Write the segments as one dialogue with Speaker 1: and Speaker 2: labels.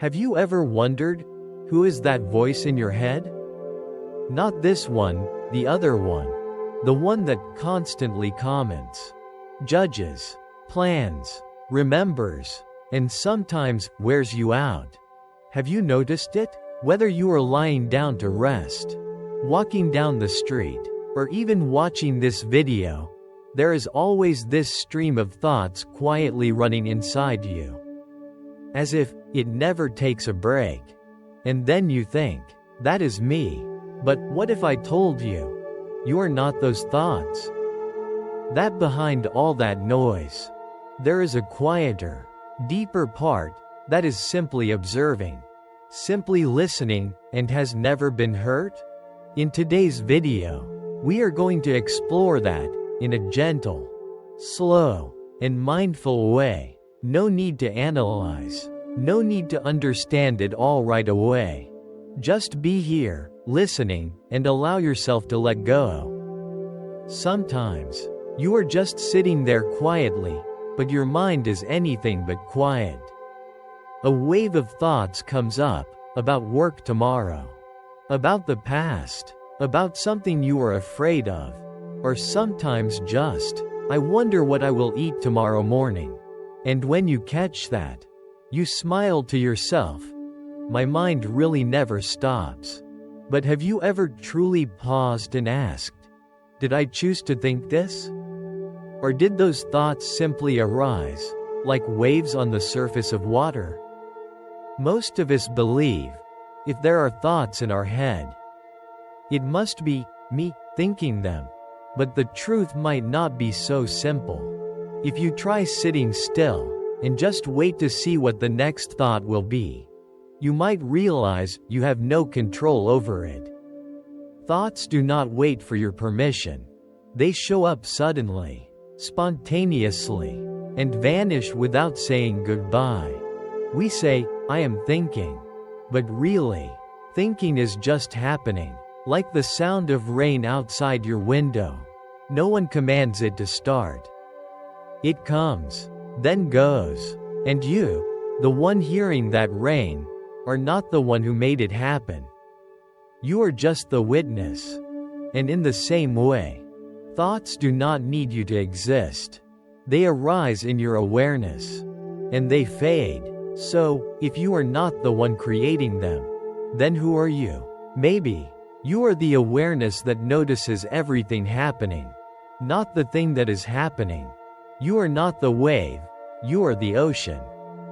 Speaker 1: Have you ever wondered, who is that voice in your head? Not this one, the other one. The one that constantly comments, judges, plans, remembers, and sometimes wears you out. Have you noticed it? Whether you are lying down to rest, walking down the street, or even watching this video, there is always this stream of thoughts quietly running inside you. As if it never takes a break. And then you think, that is me. But what if I told you? You are not those thoughts. That behind all that noise, there is a quieter, deeper part that is simply observing, simply listening, and has never been hurt? In today's video, we are going to explore that in a gentle, slow, and mindful way. No need to analyze, no need to understand it all right away. Just be here, listening, and allow yourself to let go. Sometimes, you are just sitting there quietly, but your mind is anything but quiet. A wave of thoughts comes up, about work tomorrow, about the past, about something you are afraid of, or sometimes just, I wonder what I will eat tomorrow morning. And when you catch that, you smile to yourself. My mind really never stops. But have you ever truly paused and asked, did I choose to think this? Or did those thoughts simply arise, like waves on the surface of water? Most of us believe, if there are thoughts in our head, it must be me thinking them. But the truth might not be so simple. If you try sitting still, and just wait to see what the next thought will be, you might realize you have no control over it. Thoughts do not wait for your permission. They show up suddenly, spontaneously, and vanish without saying goodbye. We say, I am thinking. But really, thinking is just happening, like the sound of rain outside your window. No one commands it to start. It comes, then goes, and you, the one hearing that rain, are not the one who made it happen. You are just the witness. And in the same way, thoughts do not need you to exist. They arise in your awareness, and they fade. So, if you are not the one creating them, then who are you? Maybe you are the awareness that notices everything happening, not the thing that is happening. You are not the wave, you are the ocean.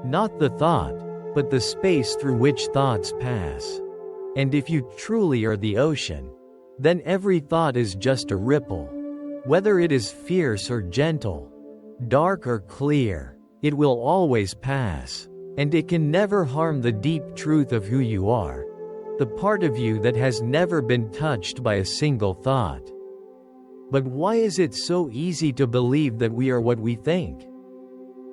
Speaker 1: Not the thought, but the space through which thoughts pass. And if you truly are the ocean, then every thought is just a ripple. Whether it is fierce or gentle, dark or clear, it will always pass. And it can never harm the deep truth of who you are, the part of you that has never been touched by a single thought. But why is it so easy to believe that we are what we think?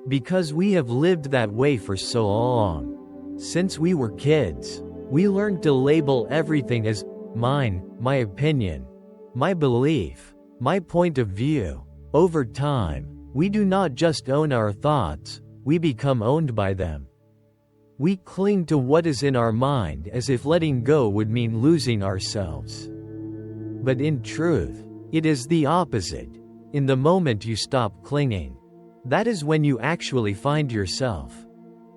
Speaker 1: Because we have lived that way for so long. Since we were kids, we learned to label everything as mine, my opinion, my belief, my point of view. Over time, we do not just own our thoughts, we become owned by them. We cling to what is in our mind as if letting go would mean losing ourselves. But in truth, it is the opposite. In the moment you stop clinging, that is when you actually find yourself.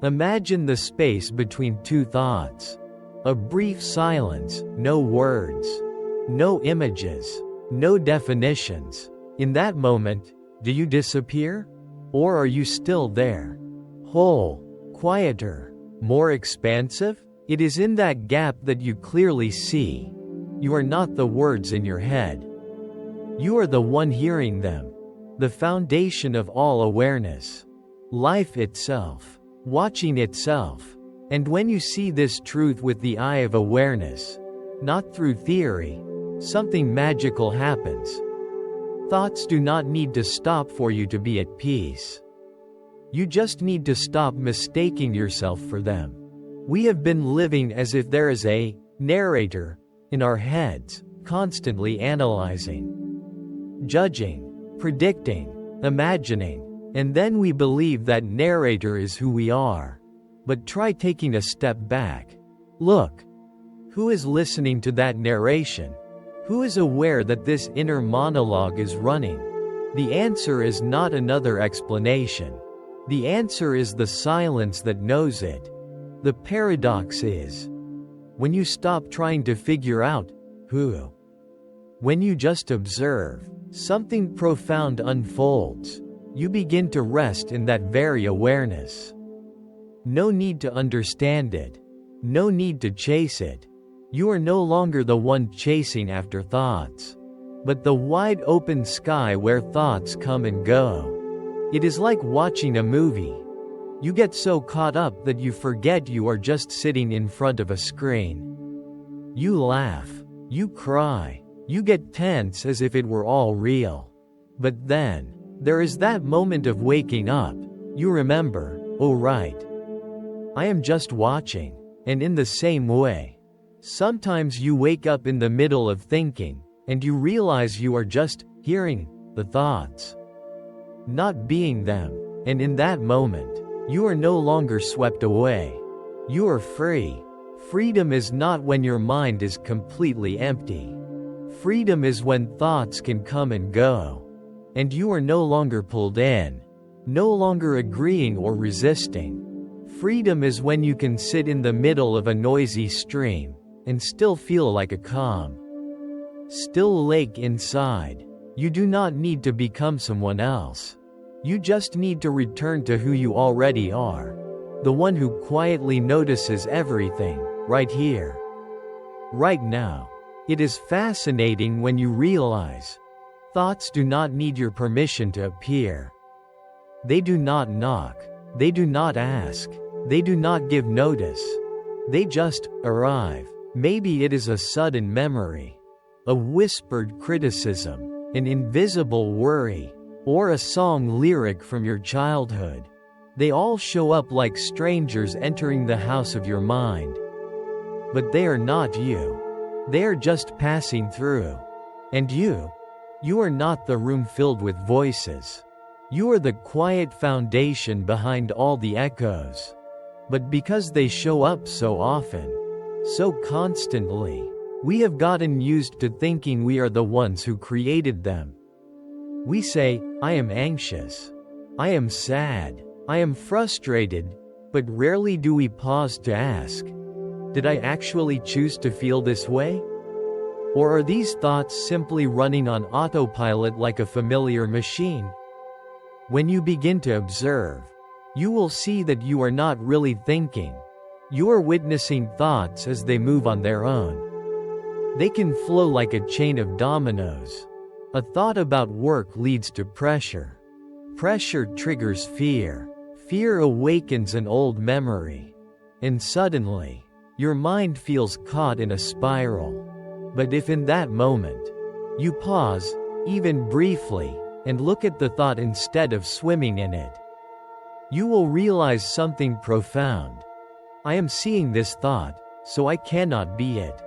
Speaker 1: Imagine the space between two thoughts. A brief silence, no words, no images, no definitions. In that moment, do you disappear? Or are you still there? Whole, quieter, more expansive? It is in that gap that you clearly see. You are not the words in your head. You are the one hearing them. The foundation of all awareness. Life itself. Watching itself. And when you see this truth with the eye of awareness, not through theory, something magical happens. Thoughts do not need to stop for you to be at peace. You just need to stop mistaking yourself for them. We have been living as if there is a narrator in our heads, constantly analyzing, judging, predicting, imagining, and then we believe that narrator is who we are. But try taking a step back. Look. Who is listening to that narration? Who is aware that this inner monologue is running? The answer is not another explanation. The answer is the silence that knows it. The paradox is, when you stop trying to figure out who, when you just observe, something profound unfolds. You begin to rest in that very awareness. No need to understand it. No need to chase it. You are no longer the one chasing after thoughts, but the wide open sky where thoughts come and go. It is like watching a movie. You get so caught up that you forget you are just sitting in front of a screen. You laugh. You cry. You get tense as if it were all real. But then, there is that moment of waking up. You remember, oh right, I am just watching. And in the same way, sometimes you wake up in the middle of thinking, and you realize you are just hearing the thoughts, not being them. And in that moment, you are no longer swept away. You are free. Freedom is not when your mind is completely empty. Freedom is when thoughts can come and go, and you are no longer pulled in, no longer agreeing or resisting. Freedom is when you can sit in the middle of a noisy stream and still feel like a calm, still lake inside. You do not need to become someone else. You just need to return to who you already are, the one who quietly notices everything, right here, right now. It is fascinating when you realize thoughts do not need your permission to appear. They do not knock. They do not ask. They do not give notice. They just arrive. Maybe it is a sudden memory, a whispered criticism, an invisible worry, or a song lyric from your childhood. They all show up like strangers entering the house of your mind. But they are not you. They are just passing through. And you are not the room filled with voices. You are the quiet foundation behind all the echoes. But because they show up so often, so constantly, we have gotten used to thinking we are the ones who created them. We say, I am anxious. I am sad. I am frustrated. But rarely do we pause to ask, did I actually choose to feel this way? Or are these thoughts simply running on autopilot like a familiar machine? When you begin to observe, you will see that you are not really thinking. You are witnessing thoughts as they move on their own. They can flow like a chain of dominoes. A thought about work leads to pressure. Pressure triggers fear. Fear awakens an old memory. And suddenly, your mind feels caught in a spiral. But if in that moment, you pause, even briefly, and look at the thought instead of swimming in it, you will realize something profound. I am seeing this thought, so I cannot be it.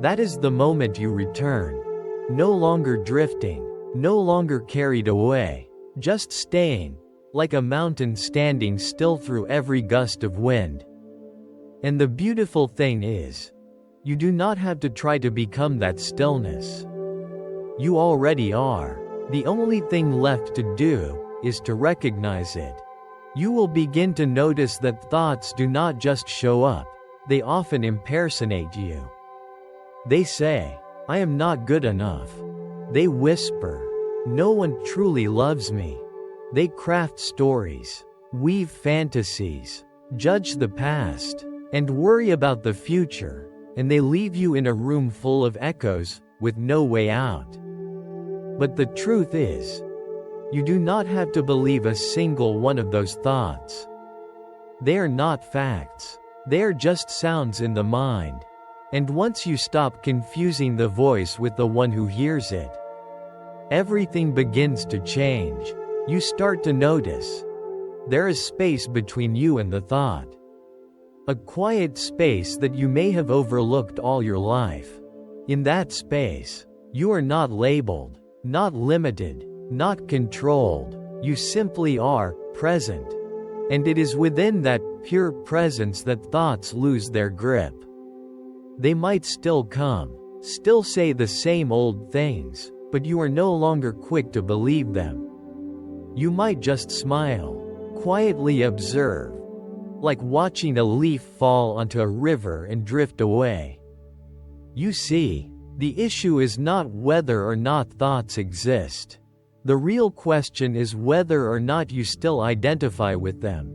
Speaker 1: That is the moment you return. No longer drifting, no longer carried away, just staying, like a mountain standing still through every gust of wind. And the beautiful thing is, you do not have to try to become that stillness. You already are. The only thing left to do is to recognize it. You will begin to notice that thoughts do not just show up, they often impersonate you. They say, I am not good enough. They whisper, no one truly loves me. They craft stories, weave fantasies, judge the past, and worry about the future, and they leave you in a room full of echoes, with no way out. But the truth is, you do not have to believe a single one of those thoughts. They are not facts. They are just sounds in the mind. And once you stop confusing the voice with the one who hears it, everything begins to change. You start to notice there is space between you and the thought. A quiet space that you may have overlooked all your life. In that space, you are not labeled, not limited, not controlled. You simply are present. And it is within that pure presence that thoughts lose their grip. They might still come, still say the same old things, but you are no longer quick to believe them. You might just smile, quietly observe, like watching a leaf fall onto a river and drift away. You see, the issue is not whether or not thoughts exist. The real question is whether or not you still identify with them.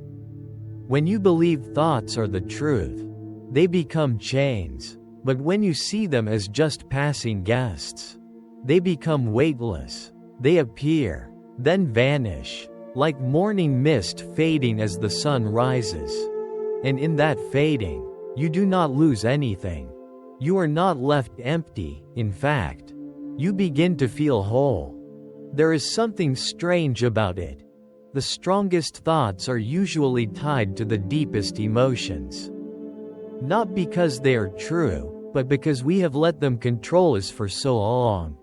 Speaker 1: When you believe thoughts are the truth, they become chains, but when you see them as just passing guests, they become weightless. They appear, then vanish, like morning mist fading as the sun rises. And in that fading, you do not lose anything. You are not left empty, in fact. You begin to feel whole. There is something strange about it. The strongest thoughts are usually tied to the deepest emotions. Not because they are true, but because we have let them control us for so long.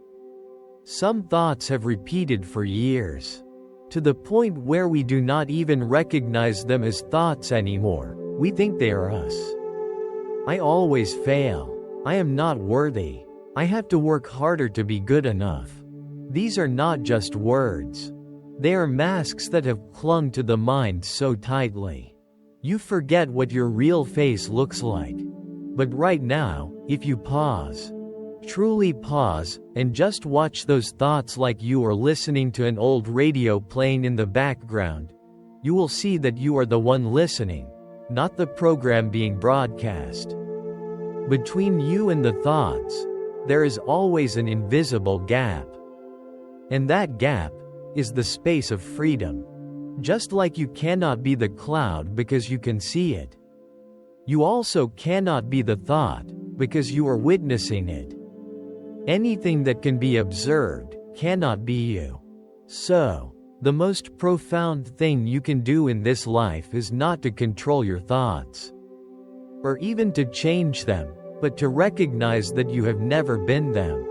Speaker 1: Some thoughts have repeated for years, to the point where we do not even recognize them as thoughts anymore. We think they are us. I always fail. I am not worthy. I have to work harder to be good enough. These are not just words. They are masks that have clung to the mind so tightly. You forget what your real face looks like. But right now, if you pause, truly pause, and just watch those thoughts like you are listening to an old radio playing in the background, you will see that you are the one listening, not the program being broadcast. Between you and the thoughts, there is always an invisible gap. And that gap is the space of freedom. Just like you cannot be the cloud because you can see it, you also cannot be the thought because you are witnessing it. Anything that can be observed cannot be you. So, the most profound thing you can do in this life is not to control your thoughts, or even to change them, but to recognize that you have never been them.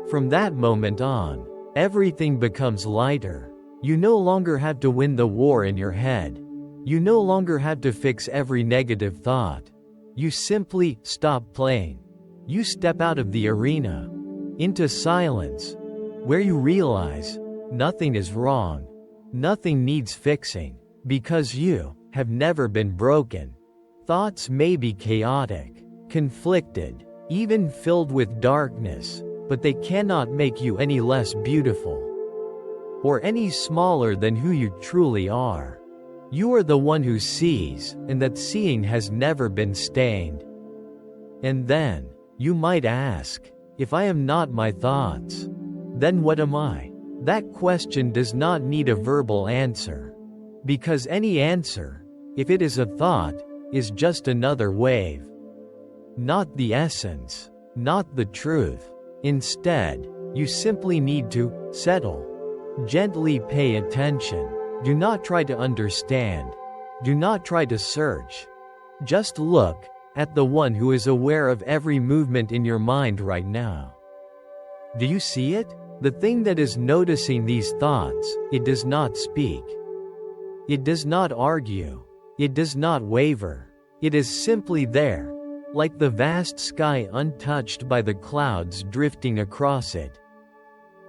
Speaker 1: From that moment on, everything becomes lighter. You no longer have to win the war in your head. You no longer have to fix every negative thought. You simply stop playing. You step out of the arena, into silence, where you realize nothing is wrong. Nothing needs fixing, because you have never been broken. Thoughts may be chaotic, conflicted, even filled with darkness, but they cannot make you any less beautiful, or any smaller than who you truly are. You are the one who sees, and that seeing has never been stained. And then, you might ask, if I am not my thoughts, then what am I? That question does not need a verbal answer. Because any answer, if it is a thought, is just another wave. Not the essence, not the truth. Instead, you simply need to settle. Gently pay attention. Do not try to understand. Do not try to search. Just look at the one who is aware of every movement in your mind right now. Do you see it? The thing that is noticing these thoughts, it does not speak. It does not argue. It does not waver. It is simply there, like the vast sky untouched by the clouds drifting across it.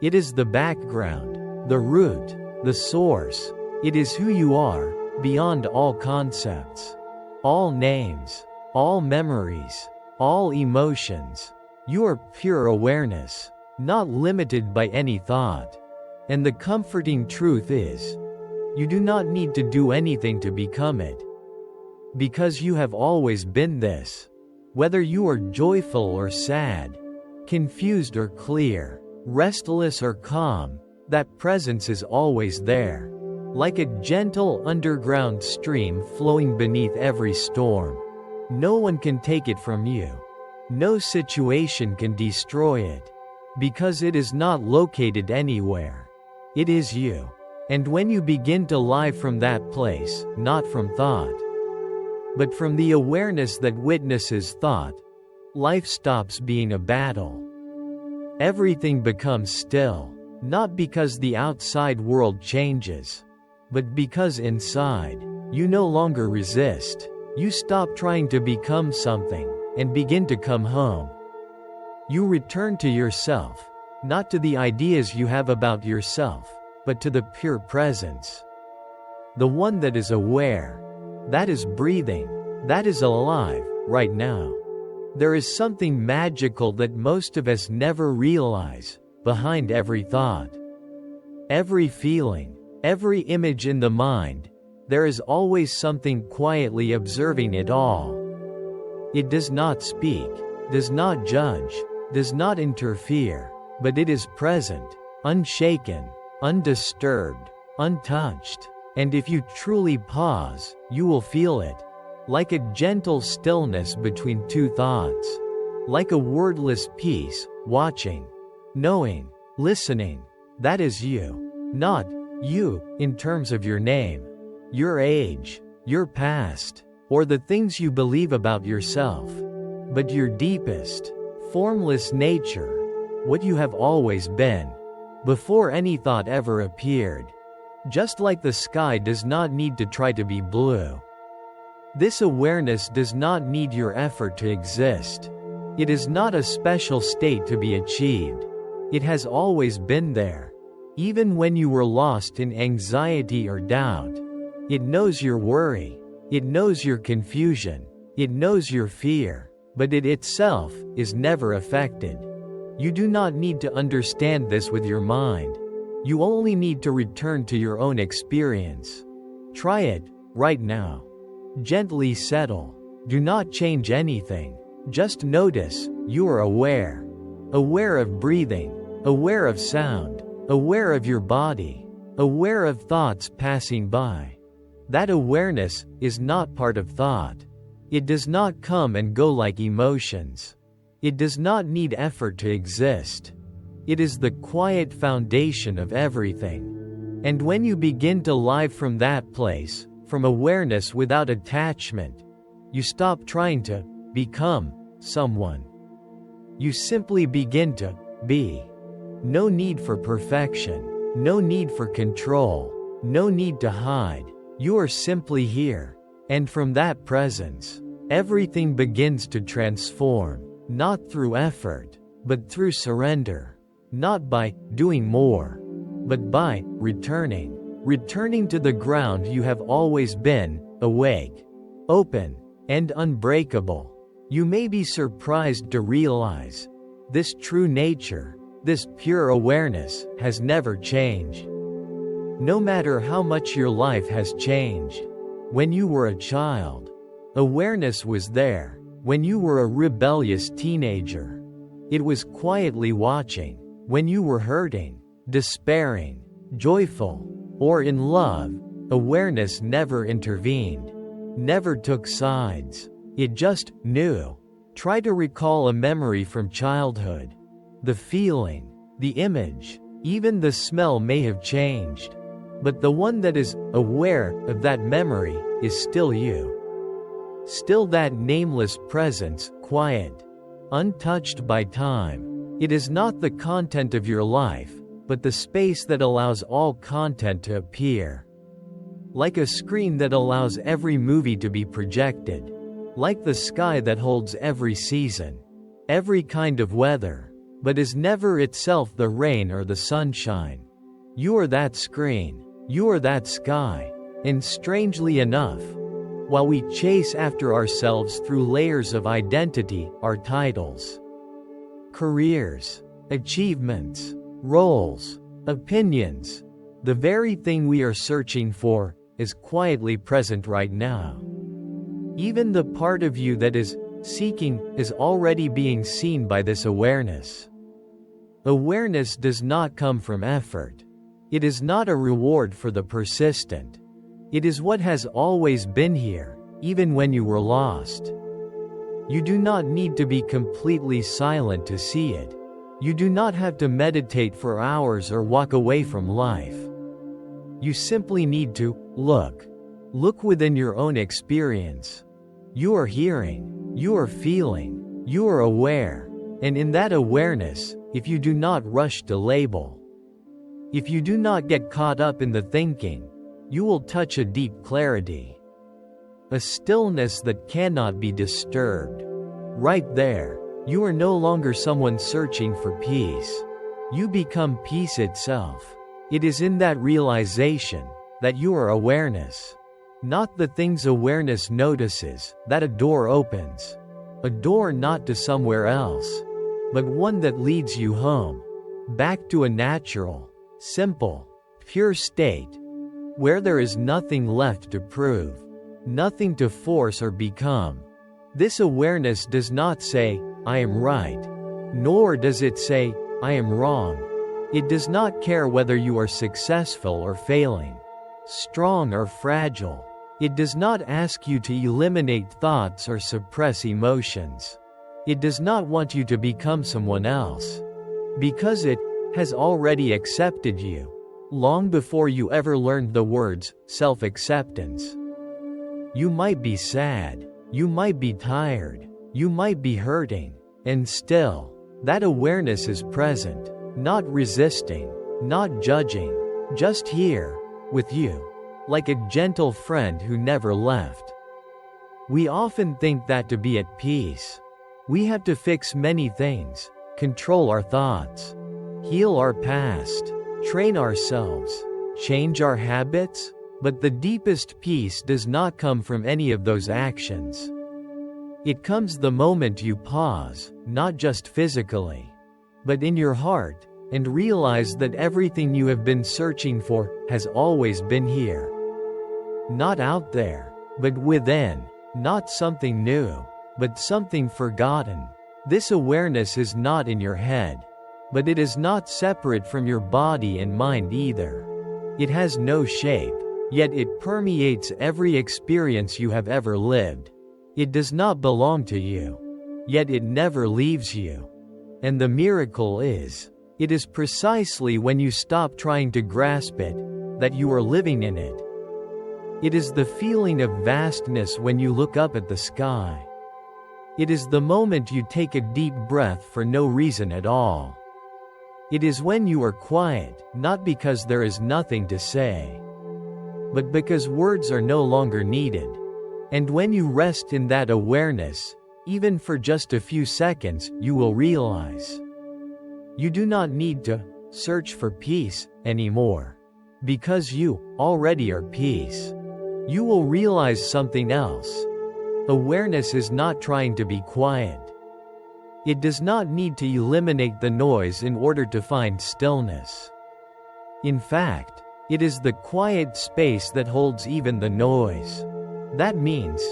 Speaker 1: It is the background, the root, the source. It is who you are, beyond all concepts, all names, all memories, all emotions. You are pure awareness, not limited by any thought. And the comforting truth is, you do not need to do anything to become it. Because you have always been this. Whether you are joyful or sad, confused or clear, restless or calm, that presence is always there. Like a gentle underground stream flowing beneath every storm. No one can take it from you. No situation can destroy it. Because it is not located anywhere. It is you. And when you begin to live from that place, not from thought, but from the awareness that witnesses thought, life stops being a battle. Everything becomes still, not because the outside world changes, but because inside, You no longer resist. You stop trying to become something, and begin to come home. You return to yourself, not to the ideas you have about yourself, but to the pure presence. The one that is aware, that is breathing, that is alive, right now. There is something magical that most of us never realize, behind every thought. Every feeling, every image in the mind, there is always something quietly observing it all. It does not speak, does not judge, does not interfere, but it is present, unshaken, undisturbed, untouched. And if you truly pause, you will feel it. Like a gentle stillness between two thoughts. Like a wordless peace, watching, knowing, listening. That is you. Not you, in terms of your name, your age, your past, or the things you believe about yourself. But your deepest, formless nature. What you have always been. Before any thought ever appeared. Just like the sky does not need to try to be blue. This awareness does not need your effort to exist. It is not a special state to be achieved. It has always been there. Even when you were lost in anxiety or doubt. It knows your worry. It knows your confusion. It knows your fear. But it itself is never affected. You do not need to understand this with your mind. You only need to return to your own experience. Try it, right now. Gently settle. Do not change anything. Just notice, you are aware. Aware of breathing. Aware of sound. Aware of your body. Aware of thoughts passing by. That awareness is not part of thought. It does not come and go like emotions. It does not need effort to exist. It is the quiet foundation of everything. And when you begin to live from that place, from awareness without attachment, you stop trying to become someone. You simply begin to be. No need for perfection, no need for control, no need to hide. You are simply here. And from that presence, everything begins to transform, not through effort, but through surrender. Not by doing more, but by returning. Returning to the ground you have always been, awake, open, and unbreakable. You may be surprised to realize this true nature, this pure awareness, has never changed. No matter how much your life has changed. When you were a child, awareness was there. When you were a rebellious teenager, it was quietly watching. When you were hurting, despairing, joyful, or in love, awareness never intervened, never took sides. It just knew. Try to recall a memory from childhood. The feeling, the image, even the smell may have changed. But the one that is aware of that memory is still you. Still that nameless presence, quiet, untouched by time. It is not the content of your life, but the space that allows all content to appear. Like a screen that allows every movie to be projected. Like the sky that holds every season, every kind of weather, but is never itself the rain or the sunshine. You are that screen, you are that sky, and strangely enough, while we chase after ourselves through layers of identity, our titles, careers, achievements, roles, opinions, the very thing we are searching for is quietly present right now. Even the part of you that is seeking is already being seen by this awareness. Awareness does not come from effort. It is not a reward for the persistent. It is what has always been here, even when you were lost. You do not need to be completely silent to see it. You do not have to meditate for hours or walk away from life. You simply need to look. Look within your own experience. You are hearing, you are feeling, you are aware, and in that awareness, if you do not rush to label, if you do not get caught up in the thinking, you will touch a deep clarity. a stillness that cannot be disturbed. Right there, you are no longer someone searching for peace. You become peace itself. It is in that realization that you are awareness. Not the things awareness notices, that a door opens. A door not to somewhere else, but one that leads you home. Back to a natural, simple, pure state, where there is nothing left to prove, nothing to force or become. This awareness does not say, I am right, nor does it say, I am wrong. It does not care whether you are successful or failing, strong or fragile. It does not ask you to eliminate thoughts or suppress emotions. It does not want you to become someone else, because it has already accepted you, long before you ever learned the words self-acceptance. You might be sad, you might be tired, you might be hurting, and still, that awareness is present, not resisting, not judging, just here, with you, like a gentle friend who never left. We often think that to be at peace, we have to fix many things, control our thoughts, heal our past, train ourselves, change our habits, but the deepest peace does not come from any of those actions. It comes the moment you pause, not just physically, but in your heart, and realize that everything you have been searching for has always been here. Not out there, but within, not something new, but something forgotten. This awareness is not in your head, but it is not separate from your body and mind either. It has no shape, yet it permeates every experience you have ever lived. It does not belong to you, yet it never leaves you. And the miracle is, it is precisely when you stop trying to grasp it, that you are living in it. It is the feeling of vastness when you look up at the sky. It is the moment you take a deep breath for no reason at all. It is when you are quiet, not because there is nothing to say, but because words are no longer needed. And when you rest in that awareness, even for just a few seconds, you will realize you do not need to search for peace anymore, because you already are peace. You will realize something else. Awareness is not trying to be quiet. It does not need to eliminate the noise in order to find stillness. In fact, it is the quiet space that holds even the noise. That means,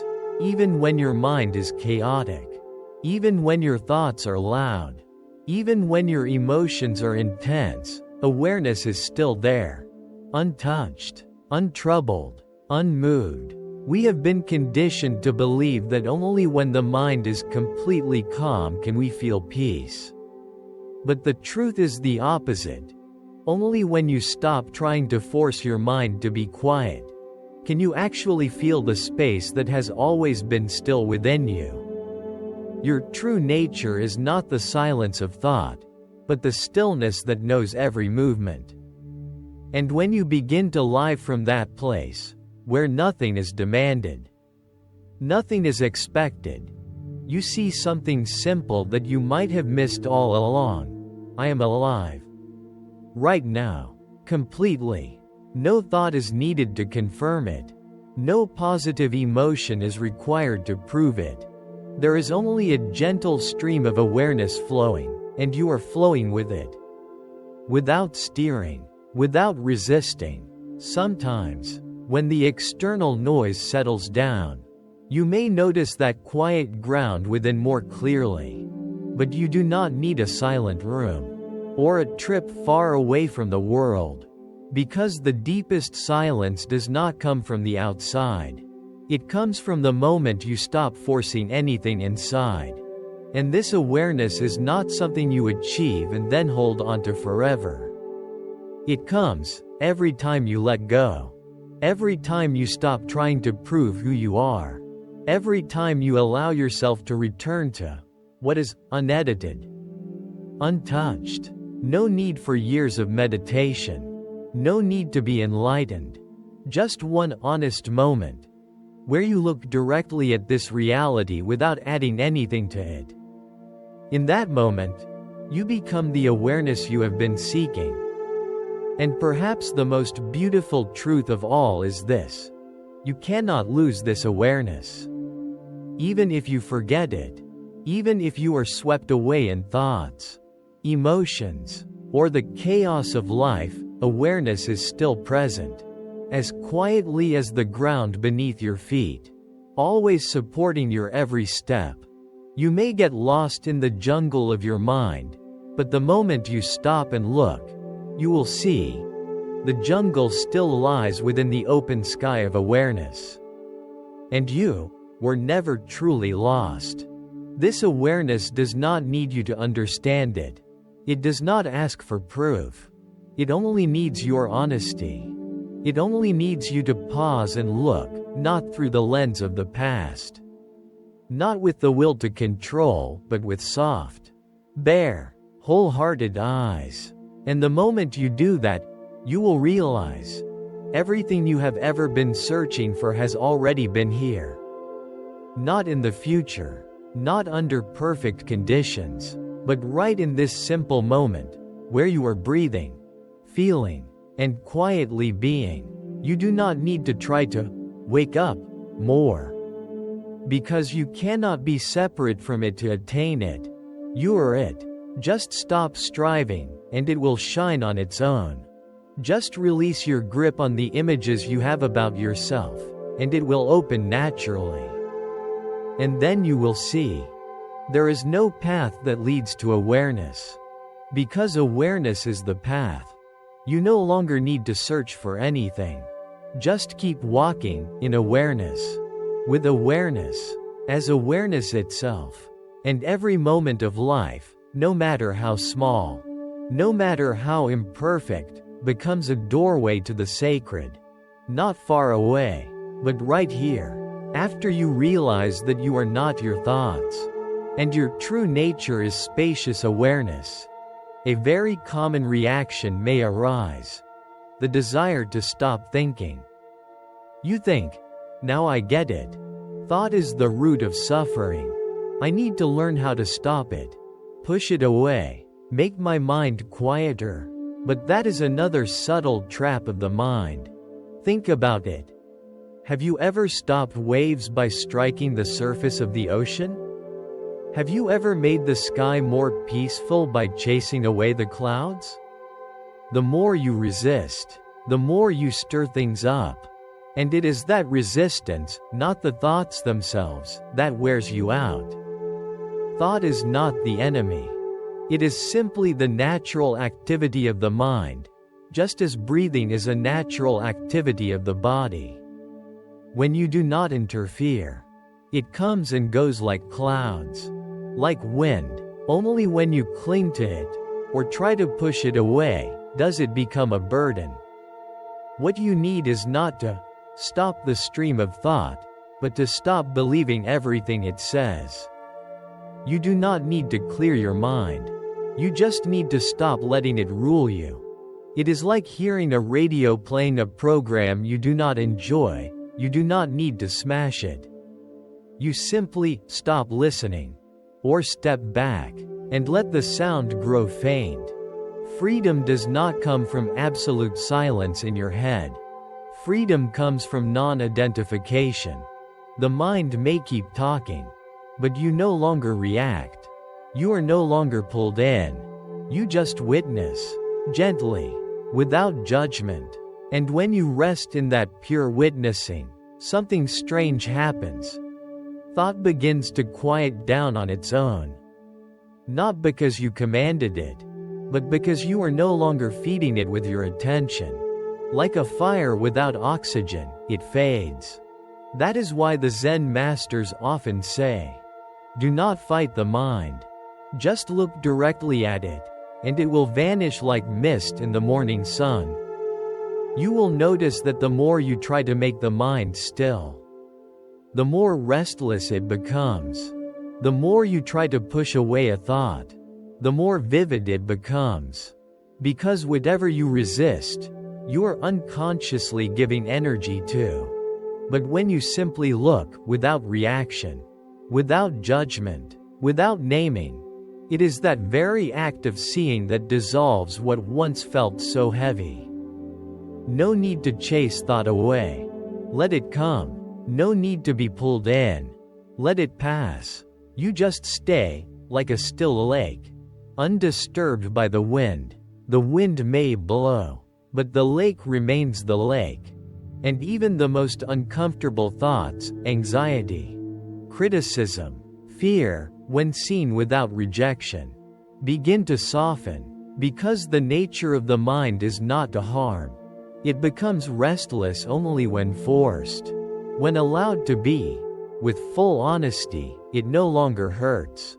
Speaker 1: even when your mind is chaotic, even when your thoughts are loud, even when your emotions are intense, awareness is still there, untouched, untroubled, unmoved. We have been conditioned to believe that only when the mind is completely calm can we feel peace. But the truth is the opposite. Only when you stop trying to force your mind to be quiet can you actually feel the space that has always been still within you. Your true nature is not the silence of thought, but the stillness that knows every movement. And when you begin to live from that place, where nothing is demanded, nothing is expected, you see something simple that you might have missed all along. I am alive. Right now. Completely. No thought is needed to confirm it. No positive emotion is required to prove it. There is only a gentle stream of awareness flowing, and you are flowing with it. Without steering, without resisting. Sometimes, when the external noise settles down, you may notice that quiet ground within more clearly. But you do not need a silent room, or a trip far away from the world, because the deepest silence does not come from the outside. It comes from the moment you stop forcing anything inside. And this awareness is not something you achieve and then hold onto forever. It comes every time you let go. Every time you stop trying to prove who you are. Every time you allow yourself to return to what is unedited, untouched. No need for years of meditation. No need to be enlightened. Just one honest moment. where you look directly at this reality without adding anything to it. In that moment, you become the awareness you have been seeking. And perhaps the most beautiful truth of all is this: you cannot lose this awareness. Even if you forget it, even if you are swept away in thoughts, emotions, or the chaos of life, awareness is still present, as quietly as the ground beneath your feet, always supporting your every step. You may get lost in the jungle of your mind, but the moment you stop and look, you will see the jungle still lies within the open sky of awareness. And you were never truly lost. This awareness does not need you to understand it. It does not ask for proof. It only needs your honesty. It only needs you to pause and look, not through the lens of the past. Not with the will to control, but with soft, bare, wholehearted eyes. And the moment you do that, you will realize everything you have ever been searching for has already been here. Not in the future, not under perfect conditions, but right in this simple moment, where you are breathing, feeling, and quietly being. You do not need to try to wake up more, because you cannot be separate from it to attain it. You are it. Just stop striving, and it will shine on its own. Just release your grip on the images you have about yourself, and it will open naturally. And then you will see there is no path that leads to awareness. Because awareness is the path. You no longer need to search for anything. Just keep walking in awareness, with awareness, as awareness itself. And every moment of life, no matter how small, no matter how imperfect, becomes a doorway to the sacred. Not far away, but right here. After you realize that you are not your thoughts, and your true nature is spacious awareness, a very common reaction may arise: the desire to stop thinking. You think, now I get it. Thought is the root of suffering. I need to learn how to stop it, push it away, make my mind quieter. But that is another subtle trap of the mind. Think about it. Have you ever stopped waves by striking the surface of the ocean? Have you ever made the sky more peaceful by chasing away the clouds? The more you resist, the more you stir things up. And it is that resistance, not the thoughts themselves, that wears you out. Thought is not the enemy. It is simply the natural activity of the mind, just as breathing is a natural activity of the body. When you do not interfere, it comes and goes like clouds, like wind. Only when you cling to it, or try to push it away, does it become a burden. What you need is not to stop the stream of thought, but to stop believing everything it says. You do not need to clear your mind. You just need to stop letting it rule you. It is like hearing a radio playing a program you do not enjoy. You do not need to smash it. You simply stop listening, or step back, and let the sound grow faint. Freedom does not come from absolute silence in your head. Freedom comes from non-identification. The mind may keep talking, but you no longer react. You are no longer pulled in. You just witness, gently, without judgment. And when you rest in that pure witnessing, something strange happens. Thought begins to quiet down on its own. Not because you commanded it, but because you are no longer feeding it with your attention. Like a fire without oxygen, it fades. That is why the Zen masters often say, do not fight the mind. Just look directly at it, and it will vanish like mist in the morning sun. You will notice that the more you try to make the mind still, the more restless it becomes. The more you try to push away a thought, the more vivid it becomes. Because whatever you resist, you are unconsciously giving energy to. But when you simply look, without reaction, without judgment, without naming, it is that very act of seeing that dissolves what once felt so heavy. No need to chase thought away. Let it come. No need to be pulled in. Let it pass. You just stay, like a still lake, undisturbed by the wind. The wind may blow, but the lake remains the lake. And even the most uncomfortable thoughts, anxiety, criticism, fear, when seen without rejection, begin to soften, because the nature of the mind is not to harm. It becomes restless only when forced. When allowed to be, with full honesty, it no longer hurts.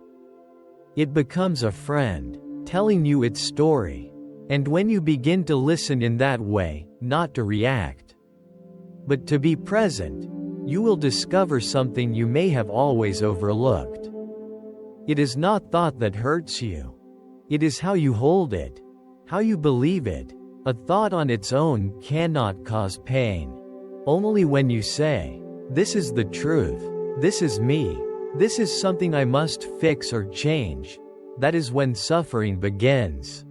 Speaker 1: It becomes a friend, telling you its story. And when you begin to listen in that way, not to react, but to be present, you will discover something you may have always overlooked. It is not thought that hurts you. It is how you hold it, how you believe it. A thought on its own cannot cause pain. Only when you say, "This is the truth, this is me, this is something I must fix or change," that is when suffering begins.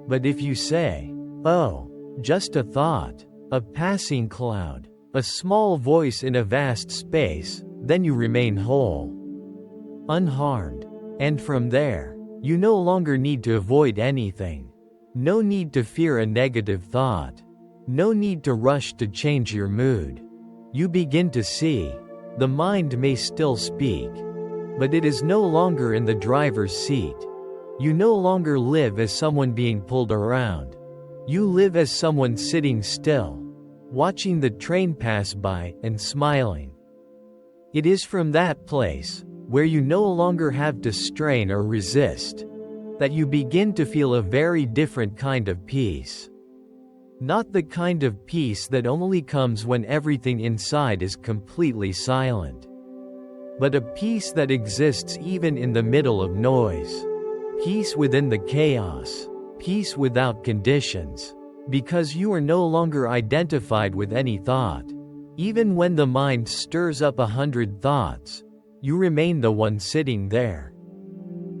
Speaker 1: But if you say, "Oh, just a thought, a passing cloud, a small voice in a vast space," then you remain whole, unharmed. And from there, you no longer need to avoid anything. No need to fear a negative thought. No need to rush to change your mood. You begin to see, the mind may still speak, but it is no longer in the driver's seat. You no longer live as someone being pulled around. You live as someone sitting still, watching the train pass by, and smiling. It is from that place, where you no longer have to strain or resist, that you begin to feel a very different kind of peace. Not the kind of peace that only comes when everything inside is completely silent, but a peace that exists even in the middle of noise. Peace within the chaos. Peace without conditions. Because you are no longer identified with any thought. Even when the mind stirs up 100 thoughts, you remain the one sitting there.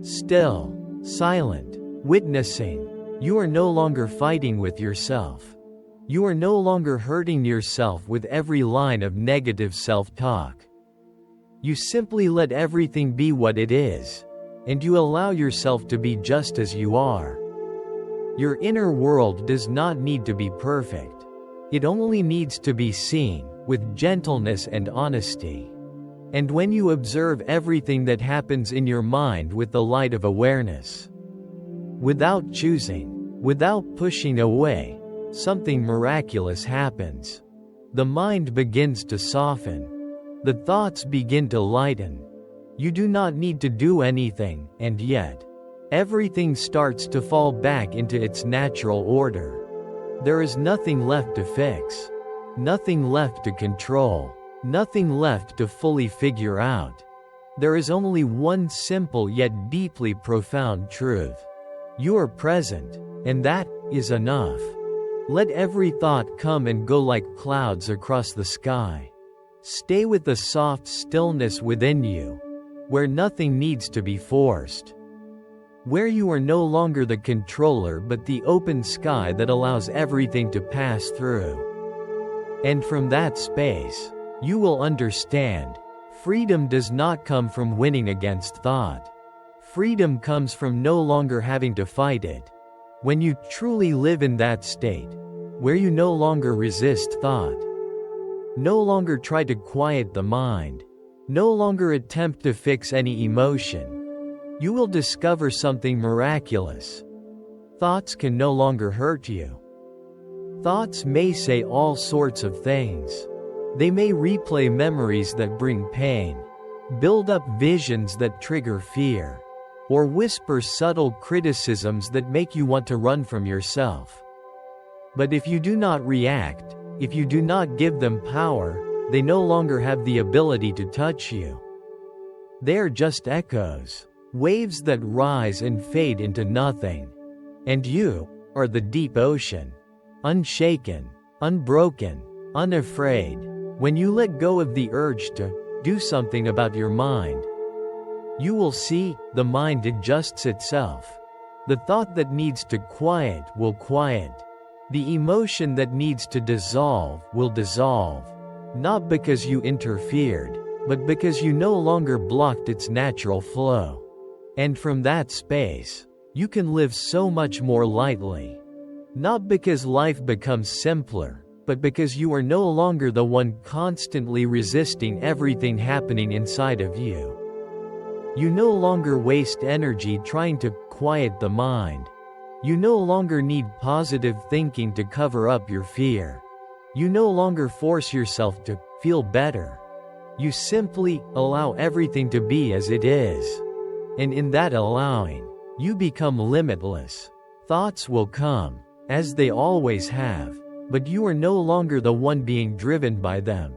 Speaker 1: Still, silent, witnessing. You are no longer fighting with yourself. You are no longer hurting yourself with every line of negative self-talk. You simply let everything be what it is, and you allow yourself to be just as you are. Your inner world does not need to be perfect. It only needs to be seen, with gentleness and honesty. And when you observe everything that happens in your mind with the light of awareness, without choosing, without pushing away, something miraculous happens. The mind begins to soften. The thoughts begin to lighten. You do not need to do anything, and yet, everything starts to fall back into its natural order. There is nothing left to fix, nothing left to control, nothing left to fully figure out. There is only one simple yet deeply profound truth. You are present, and that is enough. Let every thought come and go like clouds across the sky. Stay with the soft stillness within you, where nothing needs to be forced. Where you are no longer the controller but the open sky that allows everything to pass through. And from that space, you will understand, freedom does not come from winning against thought. Freedom comes from no longer having to fight it. When you truly live in that state, where you no longer resist thought, no longer try to quiet the mind, no longer attempt to fix any emotion, you will discover something miraculous. Thoughts can no longer hurt you. Thoughts may say all sorts of things. They may replay memories that bring pain, build up visions that trigger fear, or whisper subtle criticisms that make you want to run from yourself. But if you do not react, if you do not give them power, they no longer have the ability to touch you. They are just echoes, waves that rise and fade into nothing. And you are the deep ocean, unshaken, unbroken, unafraid. When you let go of the urge to do something about your mind, you will see the mind adjusts itself. The thought that needs to quiet will quiet. The emotion that needs to dissolve will dissolve. Not because you interfered, but because you no longer blocked its natural flow. And from that space, you can live so much more lightly. Not because life becomes simpler, but because you are no longer the one constantly resisting everything happening inside of you. You no longer waste energy trying to quiet the mind. You no longer need positive thinking to cover up your fear. You no longer force yourself to feel better. You simply allow everything to be as it is. And in that allowing, you become limitless. Thoughts will come, as they always have, but you are no longer the one being driven by them.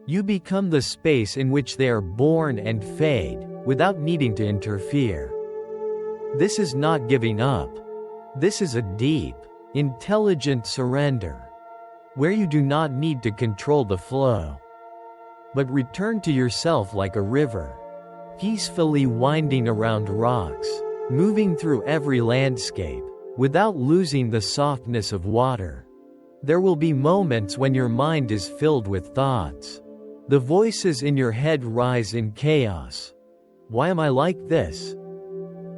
Speaker 1: You become the space in which they are born and fade, without needing to interfere. This is not giving up. This is a deep, intelligent surrender, where you do not need to control the flow, but return to yourself like a river, peacefully winding around rocks, moving through every landscape, without losing the softness of water. There will be moments when your mind is filled with thoughts. The voices in your head rise in chaos. Why am I like this?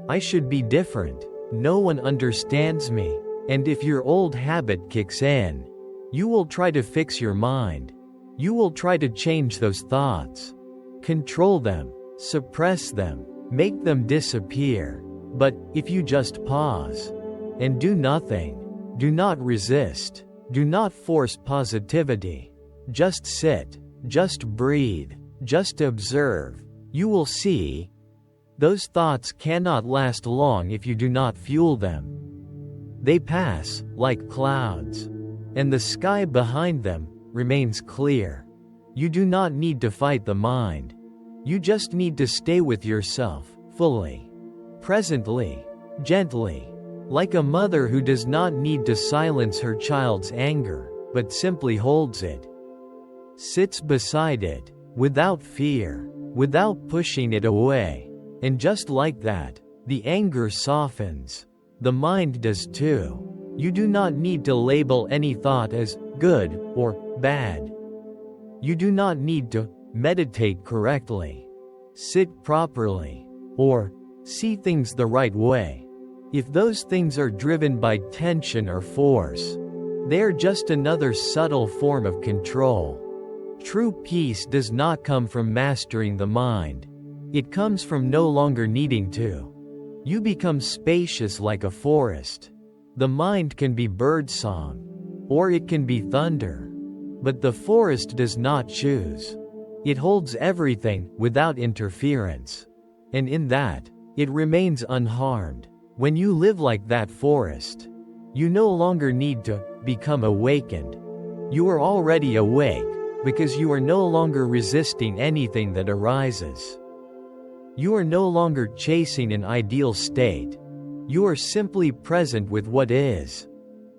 Speaker 1: I should be different. No one understands me. And if your old habit kicks in, you will try to fix your mind. You will try to change those thoughts. Control them, suppress them, make them disappear. But if you just pause and do nothing, do not resist, do not force positivity, just sit, just breathe, just observe, you will see those thoughts cannot last long if you do not fuel them. They pass, like clouds, and the sky behind them remains clear. You do not need to fight the mind. You just need to stay with yourself, fully, presently, gently, like a mother who does not need to silence her child's anger, but simply holds it, sits beside it, without fear, without pushing it away. And just like that, the anger softens. The mind does too. You do not need to label any thought as good or bad. You do not need to meditate correctly, sit properly, or see things the right way. If those things are driven by tension or force, they are just another subtle form of control. True peace does not come from mastering the mind. It comes from no longer needing to. You become spacious like a forest. The mind can be birdsong, or it can be thunder. But the forest does not choose. It holds everything without interference. And in that, it remains unharmed. When you live like that forest, you no longer need to become awakened. You are already awake, because you are no longer resisting anything that arises. You are no longer chasing an ideal state. You are simply present with what is.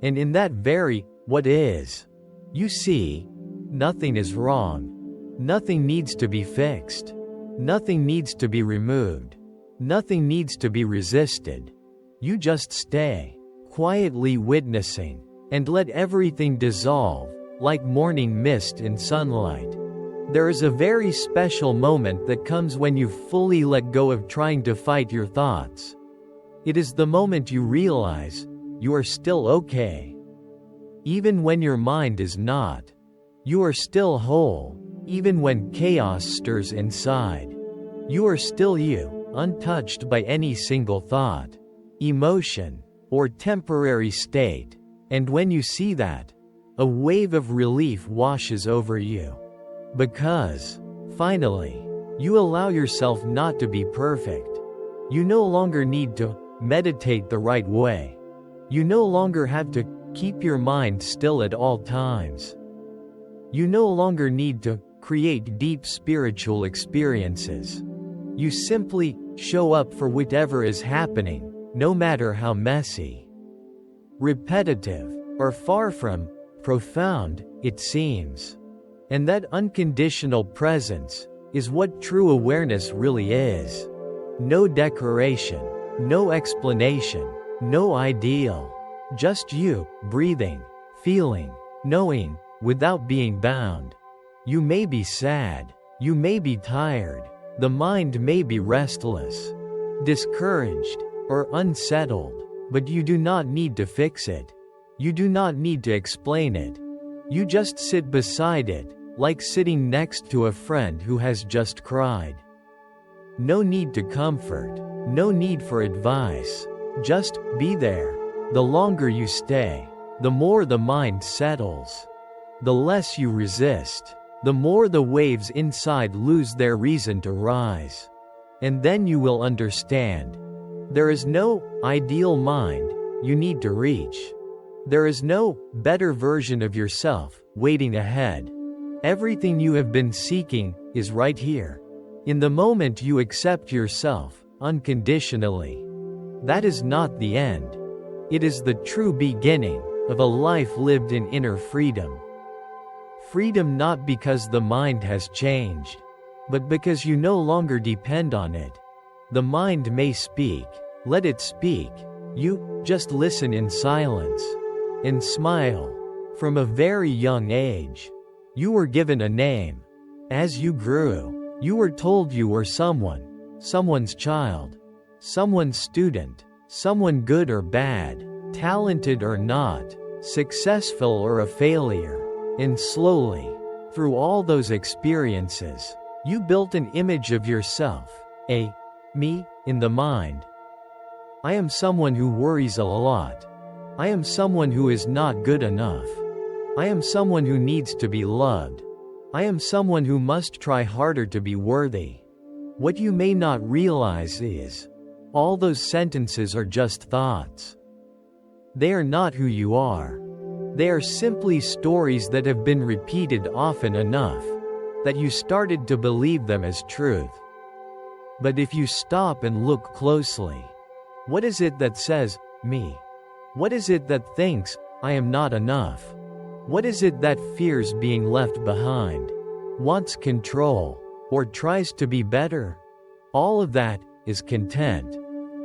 Speaker 1: And in that very what is, you see, nothing is wrong. Nothing needs to be fixed. Nothing needs to be removed. Nothing needs to be resisted. You just stay, quietly witnessing, and let everything dissolve, like morning mist in sunlight. There is a very special moment that comes when you fully let go of trying to fight your thoughts. It is the moment you realize you are still okay. Even when your mind is not. You are still whole, even when chaos stirs inside. You are still you, untouched by any single thought, emotion, or temporary state. And when you see that, a wave of relief washes over you. Because, finally, you allow yourself not to be perfect. You no longer need to meditate the right way. You no longer have to keep your mind still at all times. You no longer need to create deep spiritual experiences. You simply show up for whatever is happening, no matter how messy, repetitive, or far from profound it seems. And that unconditional presence is what true awareness really is. No decoration, no explanation, no ideal. Just you, breathing, feeling, knowing, without being bound. You may be sad, you may be tired, the mind may be restless, discouraged, or unsettled, but you do not need to fix it. You do not need to explain it. You just sit beside it, like sitting next to a friend who has just cried. No need to comfort, no need for advice. Just be there. The longer you stay, the more the mind settles. The less you resist, the more the waves inside lose their reason to rise. And then you will understand. There is no ideal mind you need to reach. There is no better version of yourself waiting ahead. Everything you have been seeking is right here. In the moment you accept yourself unconditionally. That is not the end. It is the true beginning of a life lived in inner freedom. Freedom not because the mind has changed, but because you no longer depend on it. The mind may speak, let it speak. You just listen in silence and smile. From a very young age, you were given a name. As you grew, you were told you were someone's child, someone's student, someone good or bad, talented or not, successful or a failure. And slowly, through all those experiences, you built an image of yourself, a me, in the mind. I am someone who worries a lot. I am someone who is not good enough. I am someone who needs to be loved. I am someone who must try harder to be worthy. What you may not realize is, all those sentences are just thoughts. They are not who you are. They are simply stories that have been repeated often enough that you started to believe them as truth. But if you stop and look closely, what is it that says, me? What is it that thinks, I am not enough? What is it that fears being left behind, wants control, or tries to be better? All of that is content.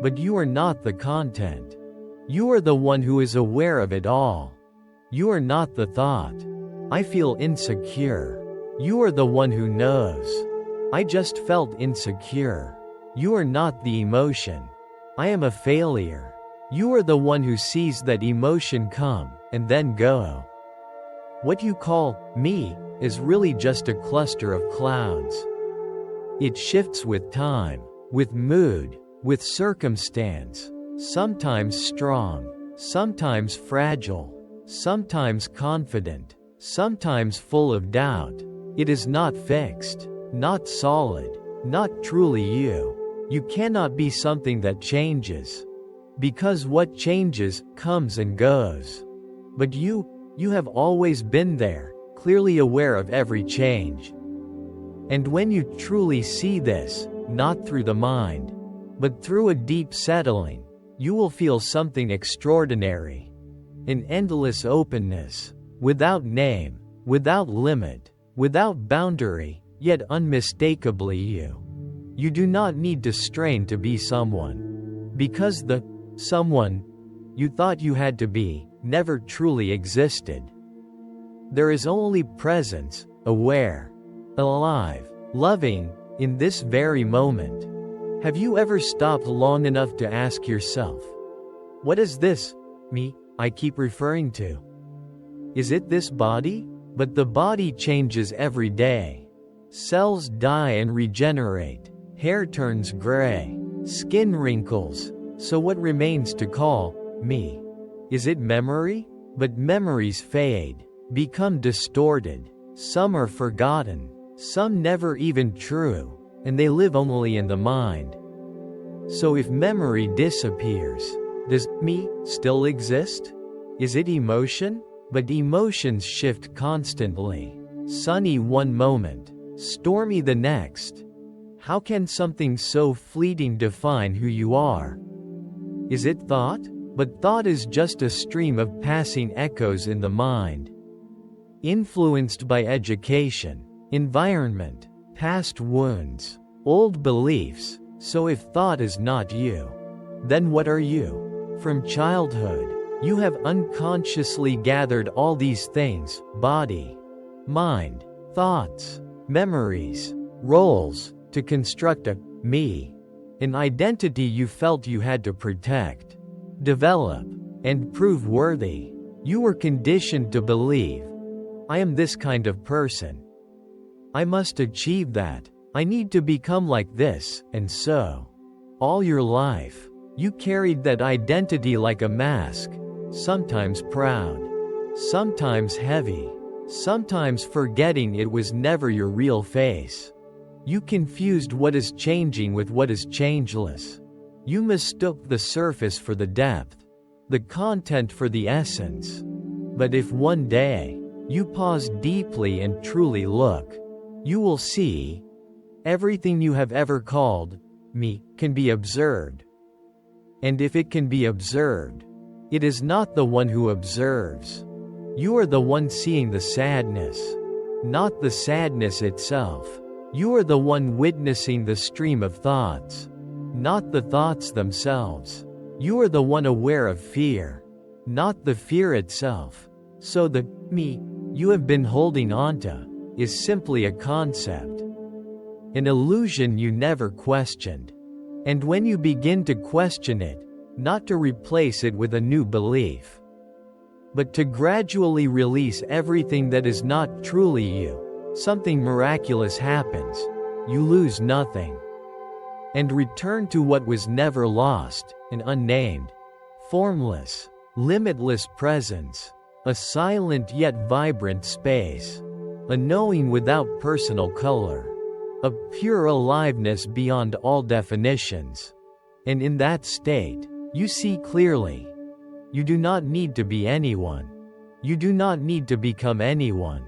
Speaker 1: But you are not the content. You are the one who is aware of it all. You are not the thought. I feel insecure. You are the one who knows. I just felt insecure. You are not the emotion. I am a failure. You are the one who sees that emotion come and then go. What you call me is really just a cluster of clouds. It shifts with time, with mood, with circumstance, sometimes strong, sometimes fragile, sometimes confident, sometimes full of doubt. It is not fixed, not solid, not truly you. You cannot be something that changes. Because what changes comes and goes. But you have always been there, clearly aware of every change. And when you truly see this, not through the mind, but through a deep settling, you will feel something extraordinary. An endless openness, without name, without limit, without boundary, yet unmistakably you. You do not need to strain to be someone. Because the someone you thought you had to be never truly existed. There is only presence, aware, alive, loving, in this very moment. Have you ever stopped long enough to ask yourself, what is this me I keep referring to? Is it this body? But the body changes every day. Cells die and regenerate, hair turns gray, skin wrinkles. So what remains to call me? Is it memory? But memories fade, become distorted. Some are forgotten, some never even true, and they live only in the mind. So if memory disappears, does me still exist? Is it emotion? But emotions shift constantly. Sunny one moment, stormy the next. How can something so fleeting define who you are? Is it thought? But thought is just a stream of passing echoes in the mind. influenced by education, environment, past wounds, old beliefs. So if thought is not you, then what are you? From childhood, you have unconsciously gathered all these things: body, mind, thoughts, memories, roles, to construct a me, an identity you felt you had to protect, develop, and prove worthy. You were conditioned to believe, I am this kind of person. I must achieve that. I need to become like this, and so, all your life, you carried that identity like a mask, sometimes proud, sometimes heavy, sometimes forgetting it was never your real face. You confused what is changing with what is changeless. You mistook the surface for the depth, the content for the essence. But if one day, you pause deeply and truly look, you will see, everything you have ever called me can be observed. And if it can be observed, it is not the one who observes. You are the one seeing the sadness, not the sadness itself. You are the one witnessing the stream of thoughts, not the thoughts themselves. You are the one aware of fear, not the fear itself. So the me you have been holding onto is simply a concept, an illusion you never questioned. And when you begin to question it, not to replace it with a new belief, but to gradually release everything that is not truly you, something miraculous happens. You lose nothing, and return to what was never lost, an unnamed, formless, limitless presence, a silent yet vibrant space, a knowing without personal color, a pure aliveness beyond all definitions. And in that state, you see clearly. You do not need to be anyone. You do not need to become anyone.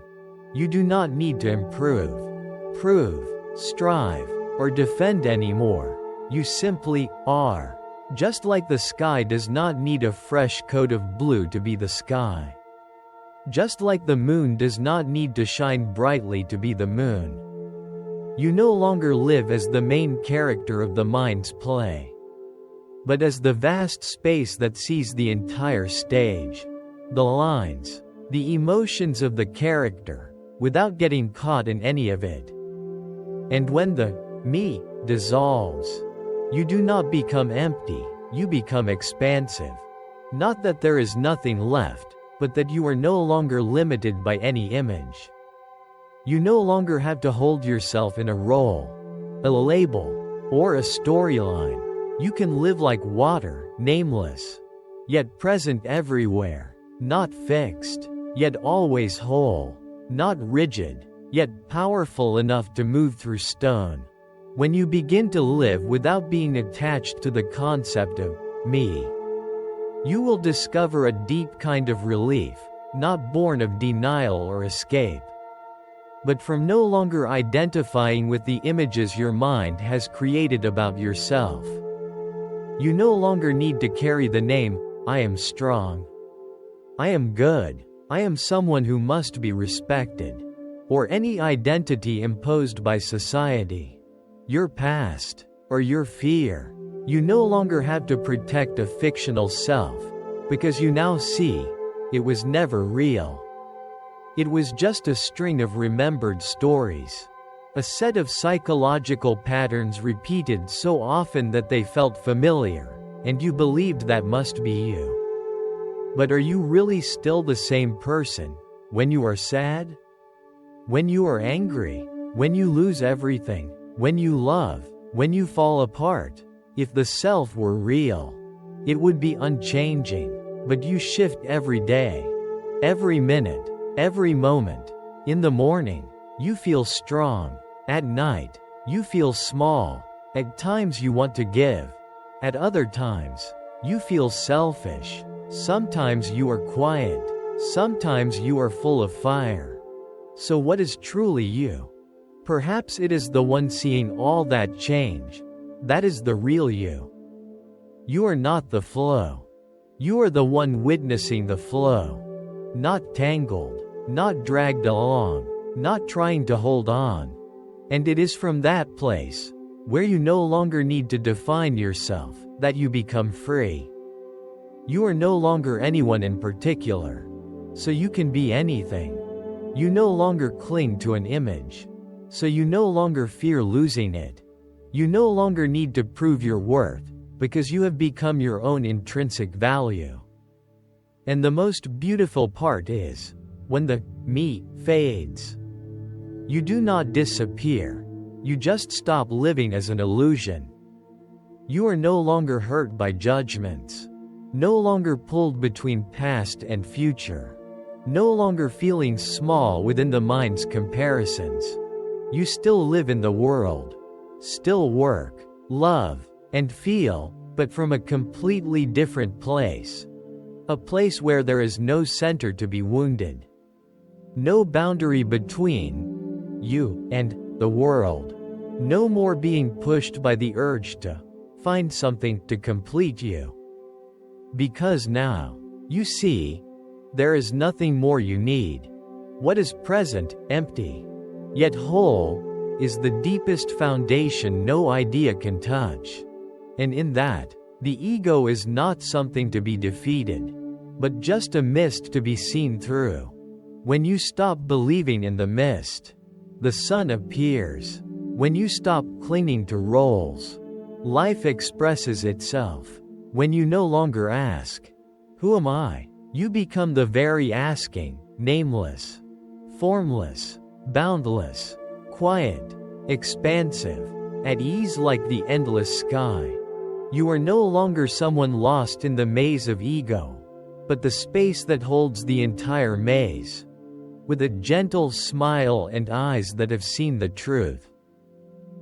Speaker 1: You do not need to improve, prove, strive, or defend anymore. You simply are. Just like the sky does not need a fresh coat of blue to be the sky. Just like the moon does not need to shine brightly to be the moon. You no longer live as the main character of the mind's play, but as the vast space that sees the entire stage, the lines, the emotions of the character, without getting caught in any of it. And when the me dissolves, you do not become empty, you become expansive. Not that there is nothing left, but that you are no longer limited by any image. You no longer have to hold yourself in a role, a label, or a storyline. You can live like water, nameless, yet present everywhere, not fixed, yet always whole, not rigid, yet powerful enough to move through stone. When you begin to live without being attached to the concept of me, you will discover a deep kind of relief, not born of denial or escape, but from no longer identifying with the images your mind has created about yourself. You no longer need to carry the name, I am strong, I am good, I am someone who must be respected, or any identity imposed by society, your past, or your fear. You no longer have to protect a fictional self, because you now see, it was never real. It was just a string of remembered stories. A set of psychological patterns repeated so often that they felt familiar, and you believed that must be you. But are you really still the same person, when you are sad? When you are angry? When you lose everything? When you love? When you fall apart? If the self were real, it would be unchanging, but you shift every day, every minute, every moment. In the morning, you feel strong. At night, you feel small. At times you want to give. At other times, you feel selfish. Sometimes you are quiet. Sometimes you are full of fire. So what is truly you? Perhaps it is the one seeing all that change. That is the real you. You are not the flow. You are the one witnessing the flow. Not tangled, not dragged along, not trying to hold on. And it is from that place, where you no longer need to define yourself, that you become free. You are no longer anyone in particular, so you can be anything. You no longer cling to an image, so you no longer fear losing it. You no longer need to prove your worth, because you have become your own intrinsic value. And the most beautiful part is, when the me fades, you do not disappear, you just stop living as an illusion. You are no longer hurt by judgments, no longer pulled between past and future, no longer feeling small within the mind's comparisons. You still live in the world, still work, love, and feel, but from a completely different place. A place where there is no center to be wounded. No boundary between you and the world. No more being pushed by the urge to find something to complete you. Because now, you see, there is nothing more you need. What is present, empty, yet whole, is the deepest foundation no idea can touch. And in that, the ego is not something to be defeated, but just a mist to be seen through. When you stop believing in the mist, the sun appears. When you stop clinging to roles, life expresses itself. When you no longer ask, "Who am I?" you become the very asking, nameless, formless, boundless, quiet, expansive, at ease like the endless sky. You are no longer someone lost in the maze of ego, but the space that holds the entire maze, with a gentle smile and eyes that have seen the truth.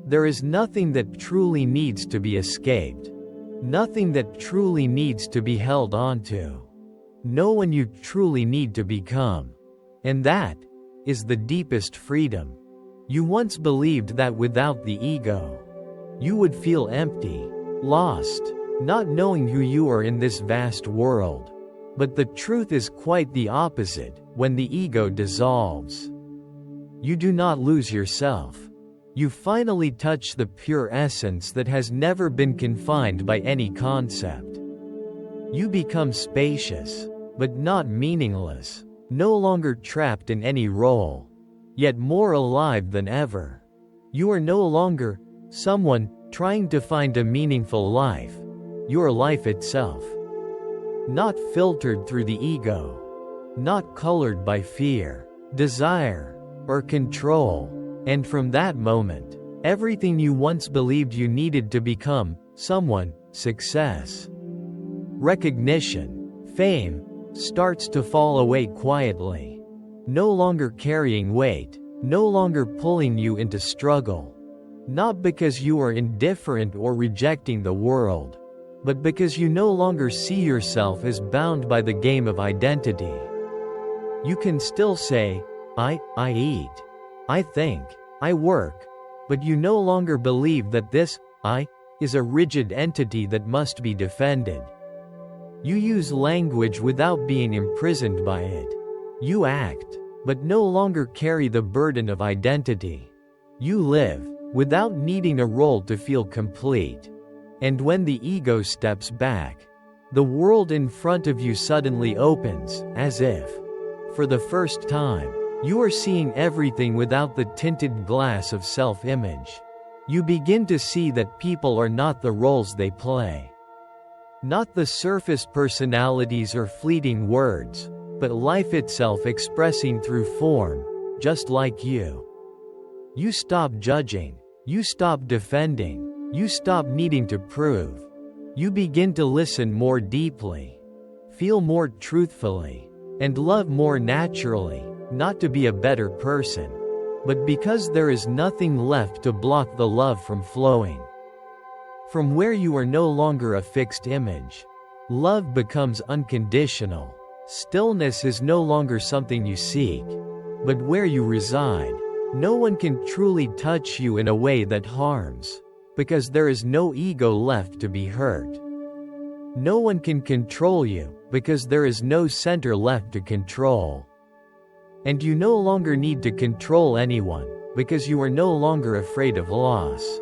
Speaker 1: There is nothing that truly needs to be escaped, nothing that truly needs to be held onto. No one you truly need to become. And that is the deepest freedom. You once believed that without the ego, you would feel empty, lost, not knowing who you are in this vast world. But the truth is quite the opposite. When the ego dissolves, you do not lose yourself. You finally touch the pure essence that has never been confined by any concept. You become spacious, but not meaningless, no longer trapped in any role, yet more alive than ever. You are no longer someone trying to find a meaningful life. You are life itself. Not filtered through the ego, not colored by fear, desire, or control. And from that moment, everything you once believed you needed to become, someone, success, recognition, fame, starts to fall away quietly. No longer carrying weight, no longer pulling you into struggle. Not because you are indifferent or rejecting the world, but because you no longer see yourself as bound by the game of identity. You can still say, I eat, I think, I work, but you no longer believe that this I is a rigid entity that must be defended. You use language without being imprisoned by it. You act, but no longer carry the burden of identity. You live, without needing a role to feel complete. And when the ego steps back, the world in front of you suddenly opens, as if, for the first time, you are seeing everything without the tinted glass of self-image. You begin to see that people are not the roles they play. Not the surface personalities or fleeting words, but life itself expressing through form, just like you. You stop judging, you stop defending, you stop needing to prove. You begin to listen more deeply, feel more truthfully, and love more naturally, not to be a better person, but because there is nothing left to block the love from flowing. From where you are no longer a fixed image, love becomes unconditional. Stillness is no longer something you seek, but where you reside. No one can truly touch you in a way that harms, because there is no ego left to be hurt. No one can control you, because there is no center left to control. And you no longer need to control anyone, because you are no longer afraid of loss.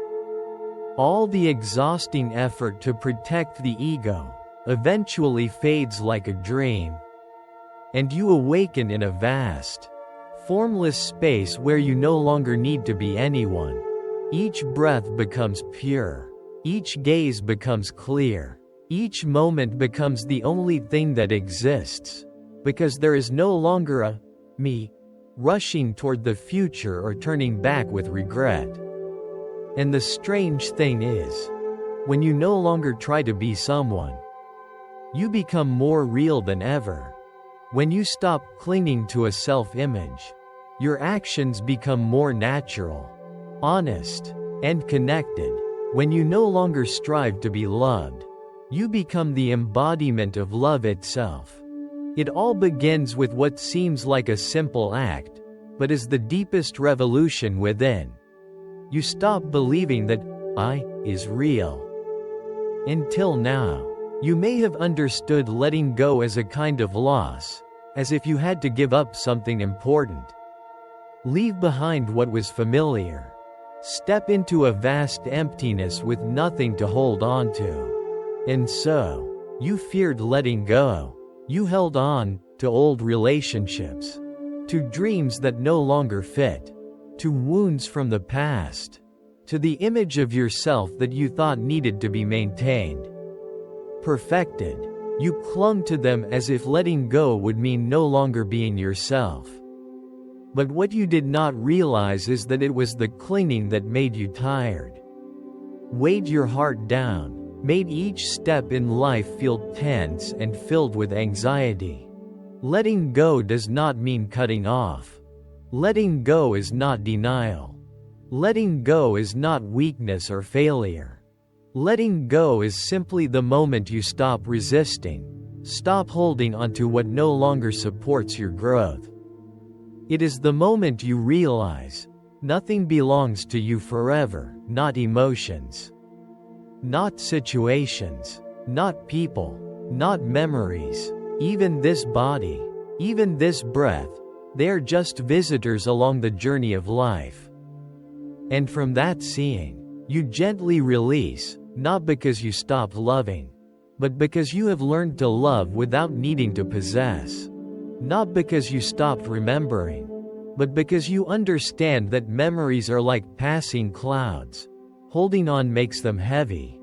Speaker 1: All the exhausting effort to protect the ego eventually fades like a dream. And you awaken in a vast, formless space where you no longer need to be anyone. Each breath becomes pure. Each gaze becomes clear. Each moment becomes the only thing that exists. Because there is no longer a me rushing toward the future or turning back with regret. And the strange thing is, when you no longer try to be someone, you become more real than ever. When you stop clinging to a self-image, your actions become more natural, honest, and connected. When you no longer strive to be loved, you become the embodiment of love itself. It all begins with what seems like a simple act, but is the deepest revolution within. You stop believing that I is real. Until now, you may have understood letting go as a kind of loss, as if you had to give up something important. Leave behind what was familiar. Step into a vast emptiness with nothing to hold on to. And so, you feared letting go. You held on to old relationships, to dreams that no longer fit, to wounds from the past, to the image of yourself that you thought needed to be maintained, perfected. You clung to them as if letting go would mean no longer being yourself. But what you did not realize is that it was the clinging that made you tired, weighed your heart down, made each step in life feel tense and filled with anxiety. Letting go does not mean cutting off. Letting go is not denial. Letting go is not weakness or failure. Letting go is simply the moment you stop resisting, stop holding onto what no longer supports your growth. It is the moment you realize nothing belongs to you forever, not emotions, not situations, not people, not memories, even this body, even this breath. They are just visitors along the journey of life. And from that seeing, you gently release, not because you stopped loving, but because you have learned to love without needing to possess. Not because you stopped remembering, but because you understand that memories are like passing clouds. Holding on makes them heavy.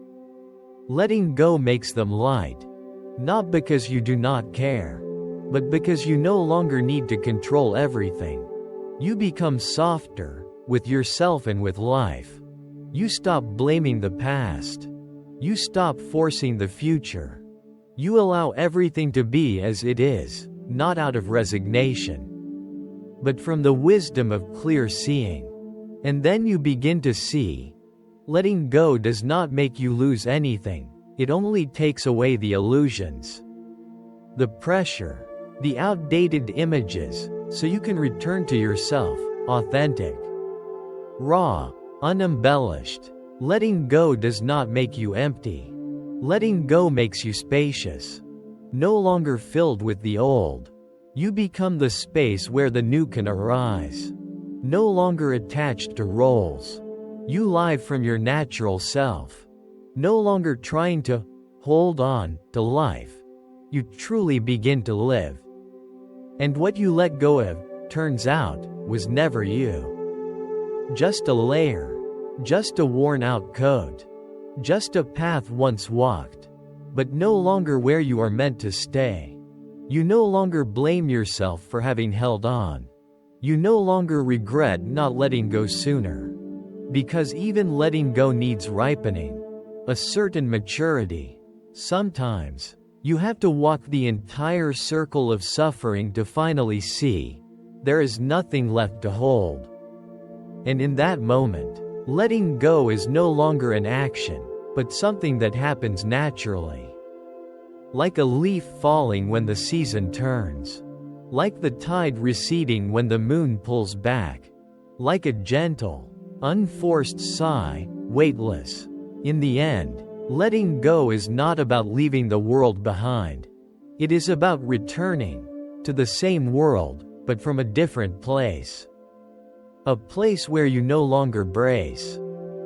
Speaker 1: Letting go makes them light. Not because you do not care, but because you no longer need to control everything. You become softer, with yourself and with life. You stop blaming the past. You stop forcing the future. You allow everything to be as it is, not out of resignation, but from the wisdom of clear seeing. And then you begin to see, letting go does not make you lose anything, it only takes away the illusions, the pressure, the outdated images, so you can return to yourself, authentic, raw, unembellished. Letting go does not make you empty. Letting go makes you spacious. No longer filled with the old. You become the space where the new can arise. No longer attached to roles. You live from your natural self. No longer trying to hold on to life. You truly begin to live. And what you let go of, turns out, was never you. Just a layer. Just a worn-out coat. Just a path once walked, but no longer where you are meant to stay. You no longer blame yourself for having held on. You no longer regret not letting go sooner. Because even letting go needs ripening, a certain maturity. Sometimes, you have to walk the entire circle of suffering to finally see, there is nothing left to hold. And in that moment, letting go is no longer an action, but something that happens naturally. Like a leaf falling when the season turns. Like the tide receding when the moon pulls back. Like a gentle, unforced sigh, weightless. In the end, letting go is not about leaving the world behind. It is about returning to the same world, but from a different place. A place where you no longer brace,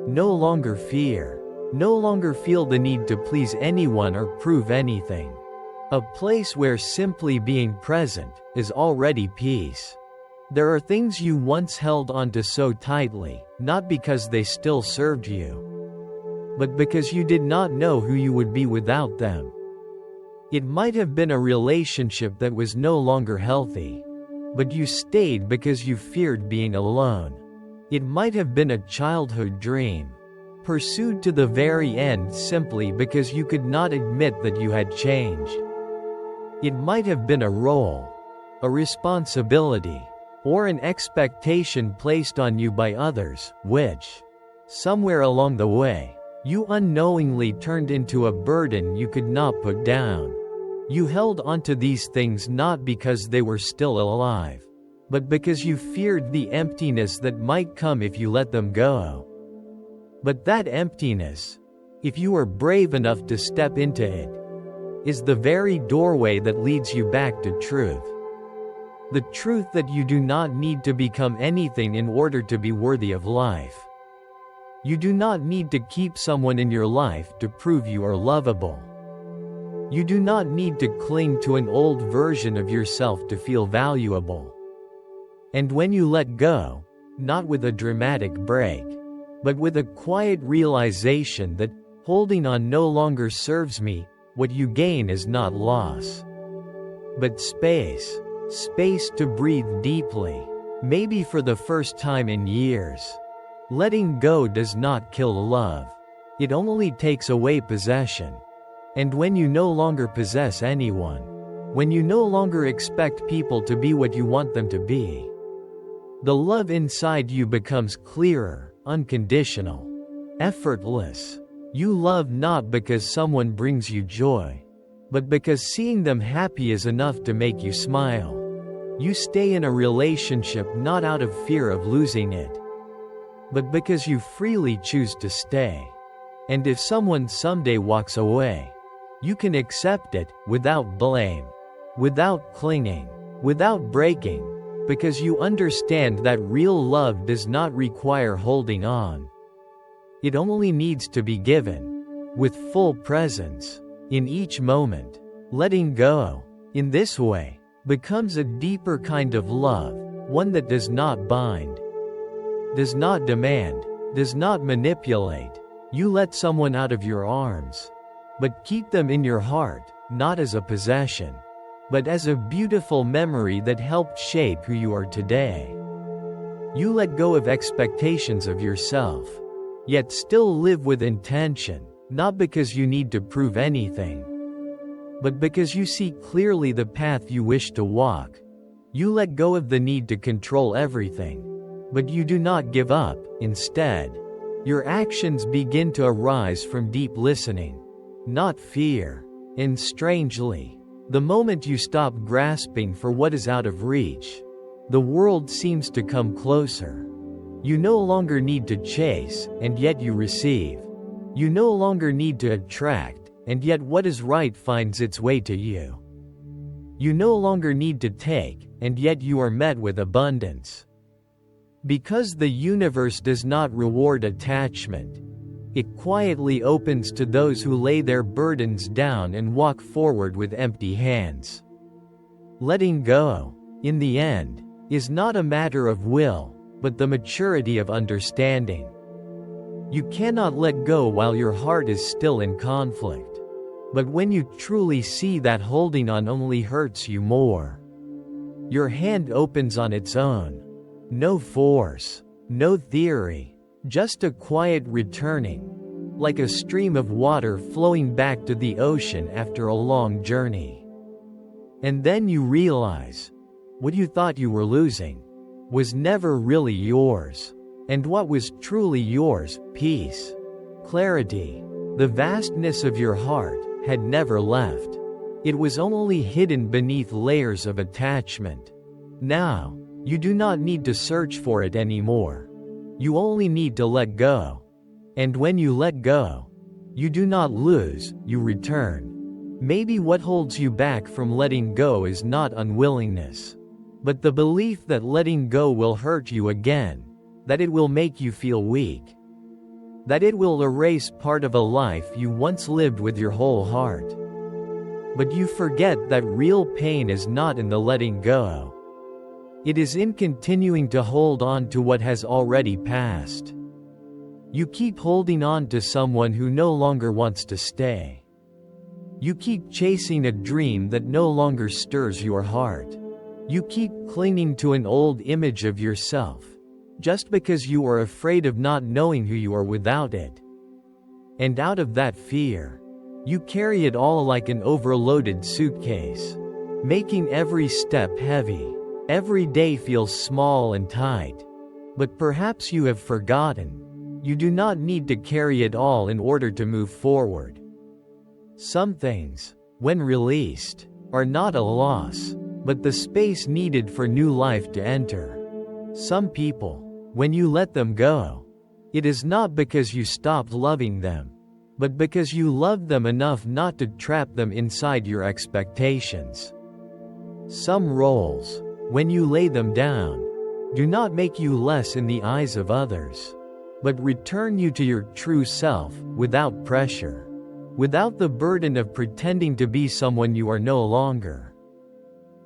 Speaker 1: no longer fear, no longer feel the need to please anyone or prove anything. A place where simply being present is already peace. There are things you once held onto so tightly, not because they still served you, but because you did not know who you would be without them. It might have been a relationship that was no longer healthy, but you stayed because you feared being alone. It might have been a childhood dream, pursued to the very end simply because you could not admit that you had changed. It might have been a role, a responsibility, or an expectation placed on you by others, which, somewhere along the way, you unknowingly turned into a burden you could not put down. You held onto these things not because they were still alive, but because you feared the emptiness that might come if you let them go. But that emptiness, if you were brave enough to step into it, is the very doorway that leads you back to truth. The truth that you do not need to become anything in order to be worthy of life. You do not need to keep someone in your life to prove you are lovable. You do not need to cling to an old version of yourself to feel valuable. And when you let go, not with a dramatic break, but with a quiet realization that holding on no longer serves me, what you gain is not loss, but space. Space to breathe deeply, maybe for the first time in years. Letting go does not kill love. It only takes away possession. And when you no longer possess anyone, when you no longer expect people to be what you want them to be, the love inside you becomes clearer, unconditional, effortless. You love not because someone brings you joy, but because seeing them happy is enough to make you smile. You stay in a relationship not out of fear of losing it, but because you freely choose to stay. And if someone someday walks away, you can accept it, without blame, without clinging, without breaking, because you understand that real love does not require holding on. It only needs to be given, with full presence, in each moment. Letting go, in this way, becomes a deeper kind of love, one that does not bind, does not demand, does not manipulate. You let someone out of your arms, but keep them in your heart, not as a possession, but as a beautiful memory that helped shape who you are today. You let go of expectations of yourself, yet still live with intention, not because you need to prove anything, but because you see clearly the path you wish to walk. You let go of the need to control everything, but you do not give up. Instead, your actions begin to arise from deep listening, not fear. And strangely, the moment you stop grasping for what is out of reach, the world seems to come closer. You no longer need to chase, and yet you receive. You no longer need to attract, and yet what is right finds its way to you. You no longer need to take, and yet you are met with abundance. Because the universe does not reward attachment, it quietly opens to those who lay their burdens down and walk forward with empty hands. Letting go, in the end, is not a matter of will, but the maturity of understanding. You cannot let go while your heart is still in conflict. But when you truly see that holding on only hurts you more, your hand opens on its own. No force, no theory, just a quiet returning, like a stream of water flowing back to the ocean after a long journey. And then you realize, what you thought you were losing was never really yours. And what was truly yours, peace, clarity, the vastness of your heart, had never left. It was only hidden beneath layers of attachment. Now, you do not need to search for it anymore. You only need to let go. And when you let go, you do not lose, you return. Maybe what holds you back from letting go is not unwillingness, but the belief that letting go will hurt you again, that it will make you feel weak, that it will erase part of a life you once lived with your whole heart. But you forget that real pain is not in the letting go. It is in continuing to hold on to what has already passed. You keep holding on to someone who no longer wants to stay. You keep chasing a dream that no longer stirs your heart. You keep clinging to an old image of yourself, just because you are afraid of not knowing who you are without it. And out of that fear, you carry it all like an overloaded suitcase, making every step heavy. Every day feels small and tight. But perhaps you have forgotten, you do not need to carry it all in order to move forward. Some things, when released, are not a loss, but the space needed for new life to enter. Some people, when you let them go, it is not because you stopped loving them, but because you loved them enough not to trap them inside your expectations. Some roles, when you lay them down, do not make you less in the eyes of others, but return you to your true self, without pressure, without the burden of pretending to be someone you are no longer.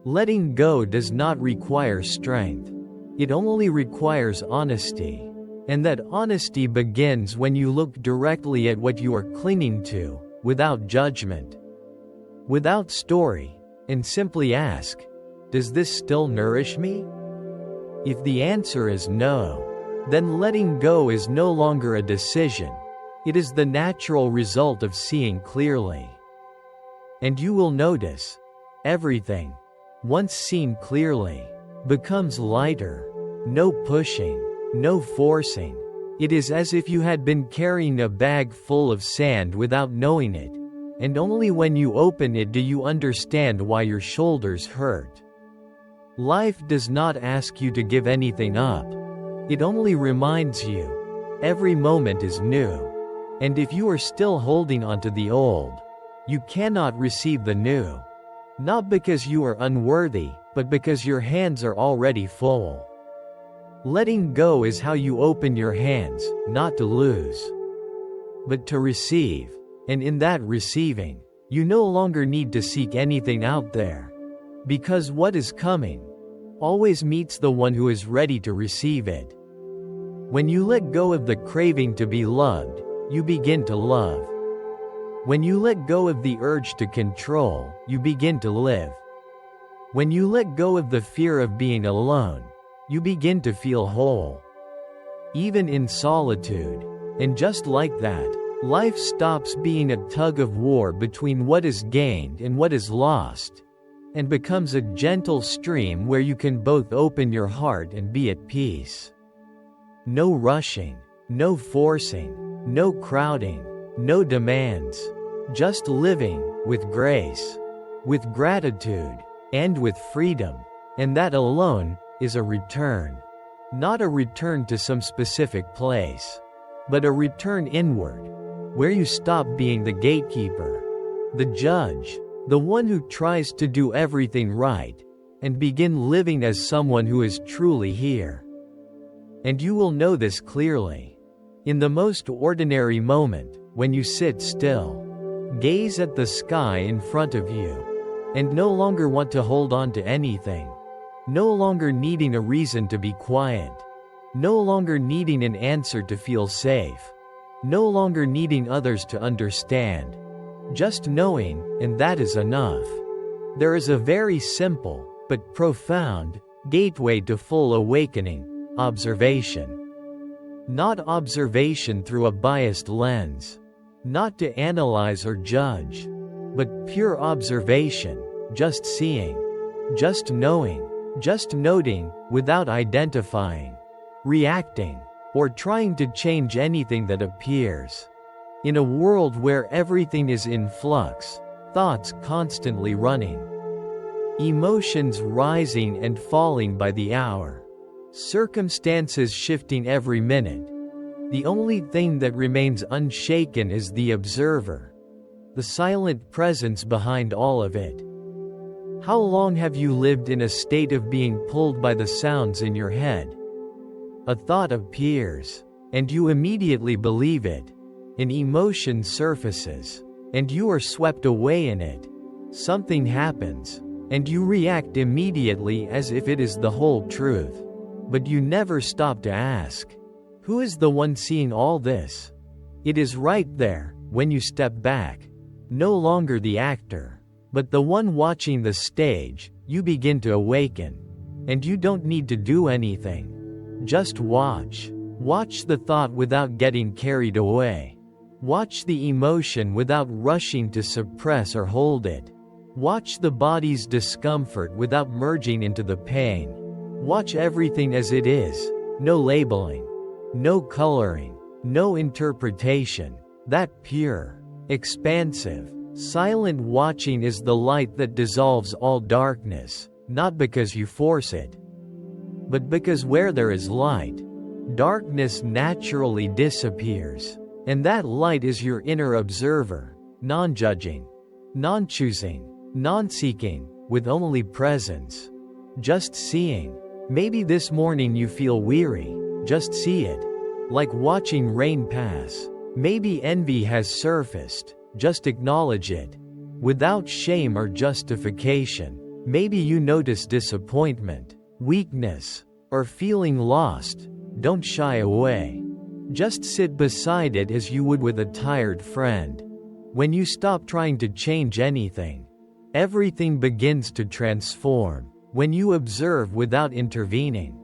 Speaker 1: Letting go does not require strength. It only requires honesty, and that honesty begins when you look directly at what you are clinging to, without judgment, without story, and simply ask, does this still nourish me? If the answer is no, then letting go is no longer a decision. It is the natural result of seeing clearly. And you will notice, everything, once seen clearly, becomes lighter. No pushing, no forcing. It is as if you had been carrying a bag full of sand without knowing it, and only when you open it do you understand why your shoulders hurt. Life does not ask you to give anything up. It only reminds you, every moment is new. And if you are still holding on to the old, you cannot receive the new. Not because you are unworthy, but because your hands are already full. Letting go is how you open your hands, not to lose, but to receive. And in that receiving, you no longer need to seek anything out there. Because what is coming always meets the one who is ready to receive it. When you let go of the craving to be loved, you begin to love. When you let go of the urge to control, you begin to live. When you let go of the fear of being alone, you begin to feel whole. Even in solitude. And just like that, life stops being a tug of war between what is gained and what is lost, and becomes a gentle stream where you can both open your heart and be at peace. No rushing, no forcing, no crowding, no demands. Just living, with grace, with gratitude, and with freedom. And that alone is a return. Not a return to some specific place, but a return inward, where you stop being the gatekeeper, the judge, the one who tries to do everything right, and begin living as someone who is truly here. And you will know this clearly. In the most ordinary moment, when you sit still, gaze at the sky in front of you, and no longer want to hold on to anything, no longer needing a reason to be quiet, no longer needing an answer to feel safe, no longer needing others to understand. Just knowing, and that is enough. There is a very simple, but profound, gateway to full awakening: observation. Not observation through a biased lens. Not to analyze or judge. But pure observation, just seeing. Just knowing. Just noting, without identifying, reacting, or trying to change anything that appears. In a world where everything is in flux, thoughts constantly running, emotions rising and falling by the hour, circumstances shifting every minute, the only thing that remains unshaken is the observer, the silent presence behind all of it. How long have you lived in a state of being pulled by the sounds in your head? A thought appears, and you immediately believe it. An emotion surfaces, and you are swept away in it. Something happens, and you react immediately as if it is the whole truth. But you never stop to ask, who is the one seeing all this? It is right there, when you step back. No longer the actor, but the one watching the stage. You begin to awaken. And you don't need to do anything. Just watch. Watch the thought without getting carried away. Watch the emotion without rushing to suppress or hold it. Watch the body's discomfort without merging into the pain. Watch everything as it is. No labeling. No coloring. No interpretation. That pure, expansive, silent watching is the light that dissolves all darkness, not because you force it, but because where there is light, darkness naturally disappears. And that light is your inner observer, non-judging, non-choosing, non-seeking, with only presence. Just seeing. Maybe this morning you feel weary. Just see it. Like watching rain pass. Maybe envy has surfaced. Just acknowledge it. Without shame or justification. Maybe you notice disappointment, weakness, or feeling lost. Don't shy away. Just sit beside it as you would with a tired friend. When you stop trying to change anything, everything begins to transform. When you observe without intervening,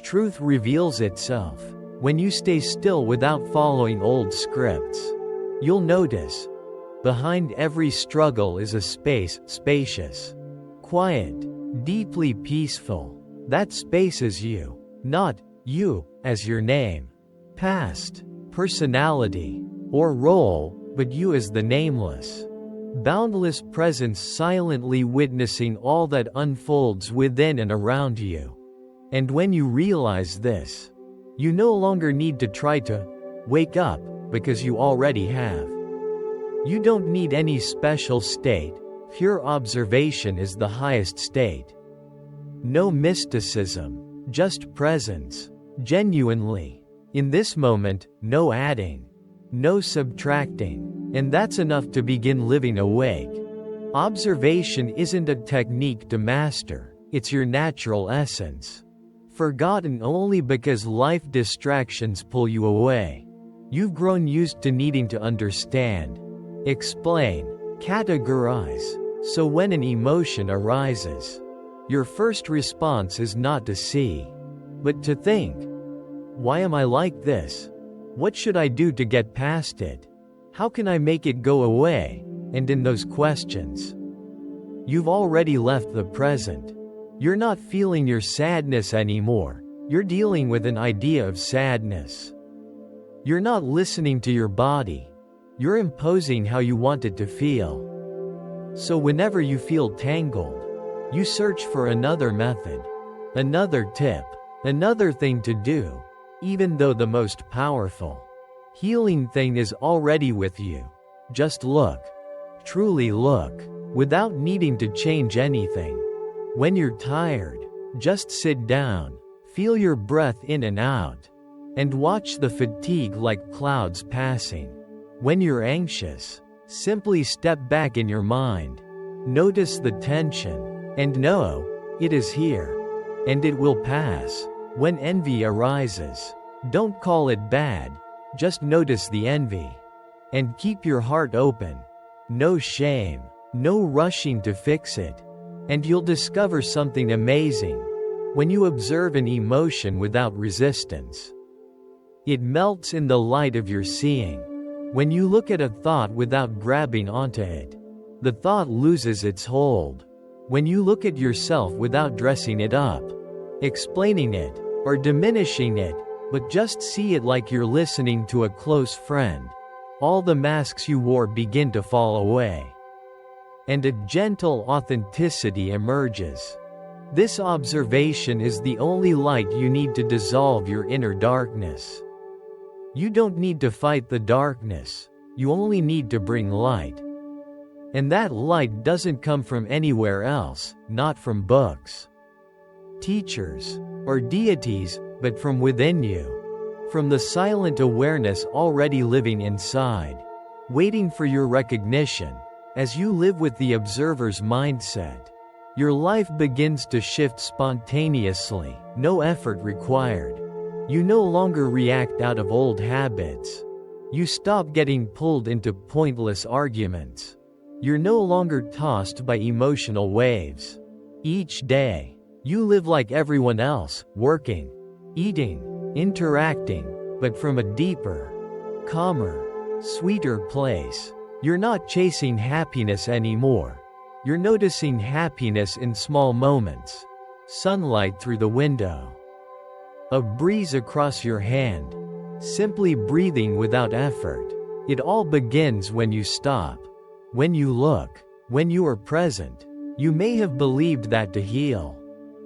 Speaker 1: truth reveals itself. When you stay still without following old scripts, you'll notice, behind every struggle is a space, spacious, quiet, deeply peaceful. That space is you, not you as your name, past, personality, or role, but you as the nameless, boundless presence silently witnessing all that unfolds within and around you. And when you realize this, you no longer need to try to wake up, because you already have. You don't need any special state. Pure observation is the highest state. No mysticism, just presence, genuinely. In this moment, no adding, no subtracting, and that's enough to begin living awake. Observation isn't a technique to master, it's your natural essence. Forgotten only because life distractions pull you away. You've grown used to needing to understand, explain, categorize. So when an emotion arises, your first response is not to see, but to think. Why am I like this? What should I do to get past it? How can I make it go away? And in those questions, you've already left the present. You're not feeling your sadness anymore. You're dealing with an idea of sadness. You're not listening to your body. You're imposing how you want it to feel. So whenever you feel tangled, you search for another method, another tip, another thing to do, even though the most powerful, healing thing is already with you. Just look. Truly look, without needing to change anything. When you're tired, just sit down, feel your breath in and out, and watch the fatigue like clouds passing. When you're anxious, simply step back in your mind. Notice the tension, and know, it is here, and it will pass. When envy arises, don't call it bad, just notice the envy. And keep your heart open. No shame, no rushing to fix it. And you'll discover something amazing. When you observe an emotion without resistance, it melts in the light of your seeing. When you look at a thought without grabbing onto it, the thought loses its hold. When you look at yourself without dressing it up, explaining it, or diminishing it, but just see it like you're listening to a close friend, all the masks you wore begin to fall away. And a gentle authenticity emerges. This observation is the only light you need to dissolve your inner darkness. You don't need to fight the darkness, you only need to bring light. And that light doesn't come from anywhere else, not from books, teachers, or deities, but from within you. From the silent awareness already living inside, waiting for your recognition. As you live with the observer's mindset, your life begins to shift spontaneously, no effort required. You no longer react out of old habits. You stop getting pulled into pointless arguments. You're no longer tossed by emotional waves. Each day, you live like everyone else, working, eating, interacting, but from a deeper, calmer, sweeter place. You're not chasing happiness anymore. You're noticing happiness in small moments. Sunlight through the window, a breeze across your hand, simply breathing without effort. It all begins when you stop, when you look, when you are present. You may have believed that to heal,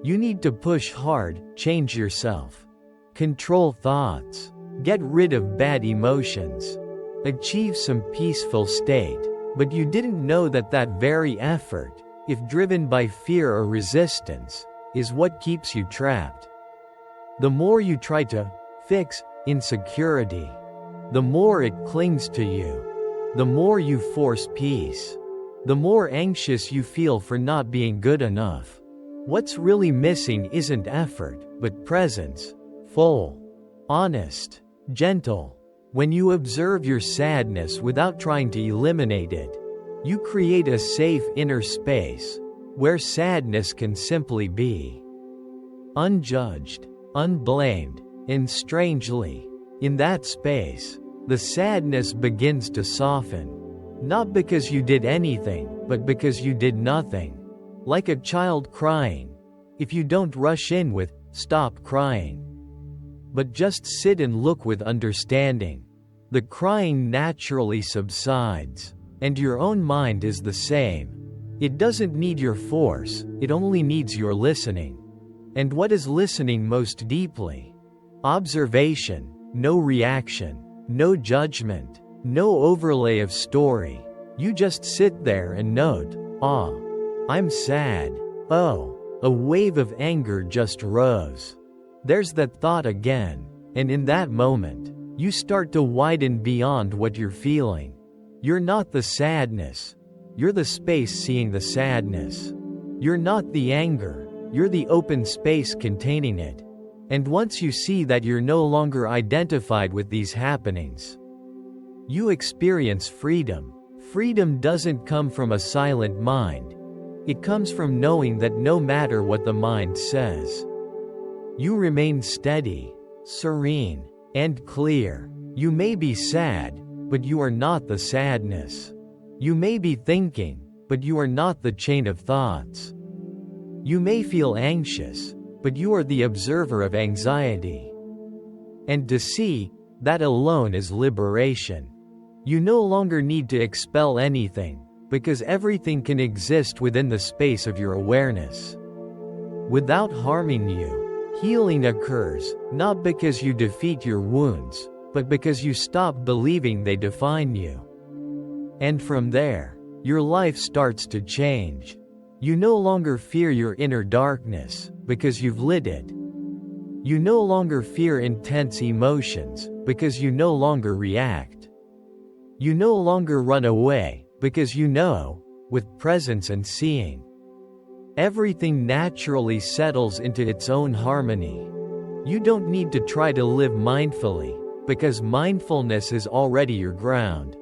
Speaker 1: you need to push hard, change yourself, control thoughts, get rid of bad emotions, achieve some peaceful state. But you didn't know that that very effort, if driven by fear or resistance, is what keeps you trapped. The more you try to fix insecurity, the more it clings to you. The more you force peace, the more anxious you feel for not being good enough. What's really missing isn't effort, but presence, full, honest, gentle. When you observe your sadness without trying to eliminate it, you create a safe inner space where sadness can simply be. Unjudged, unblamed, and strangely, in that space, the sadness begins to soften. Not because you did anything, but because you did nothing. Like a child crying. If you don't rush in with, "Stop crying," but just sit and look with understanding, the crying naturally subsides. And your own mind is the same. It doesn't need your force, it only needs your listening. And what is listening most deeply? Observation, no reaction, no judgment, no overlay of story. You just sit there and note, "Ah, I'm sad. Oh, a wave of anger just rose. There's that thought again." And in that moment, you start to widen beyond what you're feeling. You're not the sadness. You're the space seeing the sadness. You're not the anger. You're the open space containing it. And once you see that you're no longer identified with these happenings, you experience freedom. Freedom doesn't come from a silent mind. It comes from knowing that no matter what the mind says, you remain steady, serene, and clear. You may be sad, but you are not the sadness. You may be thinking, but you are not the chain of thoughts. You may feel anxious, but you are the observer of anxiety. And to see, that alone is liberation. You no longer need to expel anything, because everything can exist within the space of your awareness. Without harming you, healing occurs, not because you defeat your wounds, but because you stop believing they define you. And from there, your life starts to change. You no longer fear your inner darkness, because you've lit it. You no longer fear intense emotions, because you no longer react. You no longer run away, because you know, with presence and seeing, everything naturally settles into its own harmony. You don't need to try to live mindfully, because mindfulness is already your ground.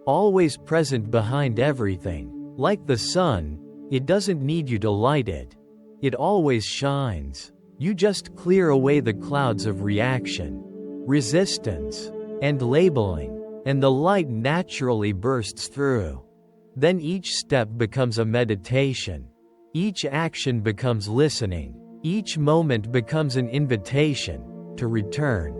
Speaker 1: Always present behind everything, like the sun, it doesn't need you to light it. It always shines. You just clear away the clouds of reaction, resistance, and labeling, and the light naturally bursts through. Then each step becomes a meditation. Each action becomes listening. Each moment becomes an invitation to return,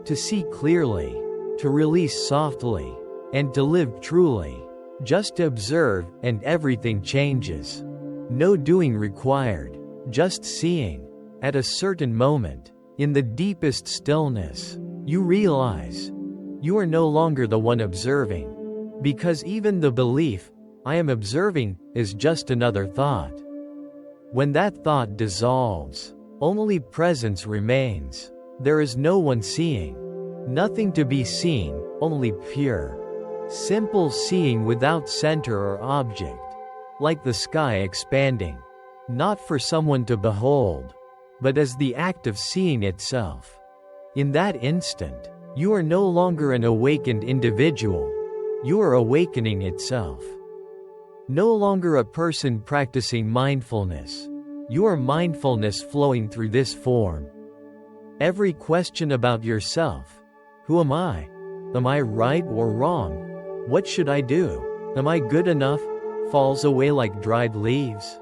Speaker 1: to see clearly, to release softly, and to live truly. Just observe, and everything changes. No doing required, just seeing. At a certain moment, in the deepest stillness, you realize you are no longer the one observing. Because even the belief, I am observing is just another thought. When that thought dissolves, only presence remains. There is no one seeing. Nothing to be seen, only pure, simple seeing without center or object. Like the sky expanding. Not for someone to behold, but as the act of seeing itself. In that instant, you are no longer an awakened individual. You are awakening itself. No longer a person practicing mindfulness. You are mindfulness flowing through this form. Every question about yourself, who am I? Am I right or wrong? What should I do? Am I good enough? Falls away like dried leaves.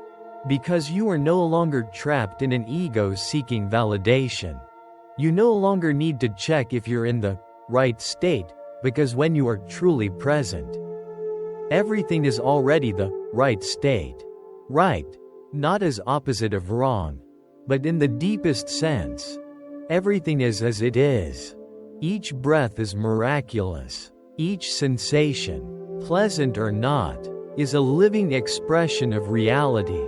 Speaker 1: Because you are no longer trapped in an ego seeking validation. You no longer need to check if you're in the right state, because when you are truly present, everything is already the right state. Right, not as opposite of wrong, but in the deepest sense. Everything is as it is. Each breath is miraculous. Each sensation, pleasant or not, is a living expression of reality.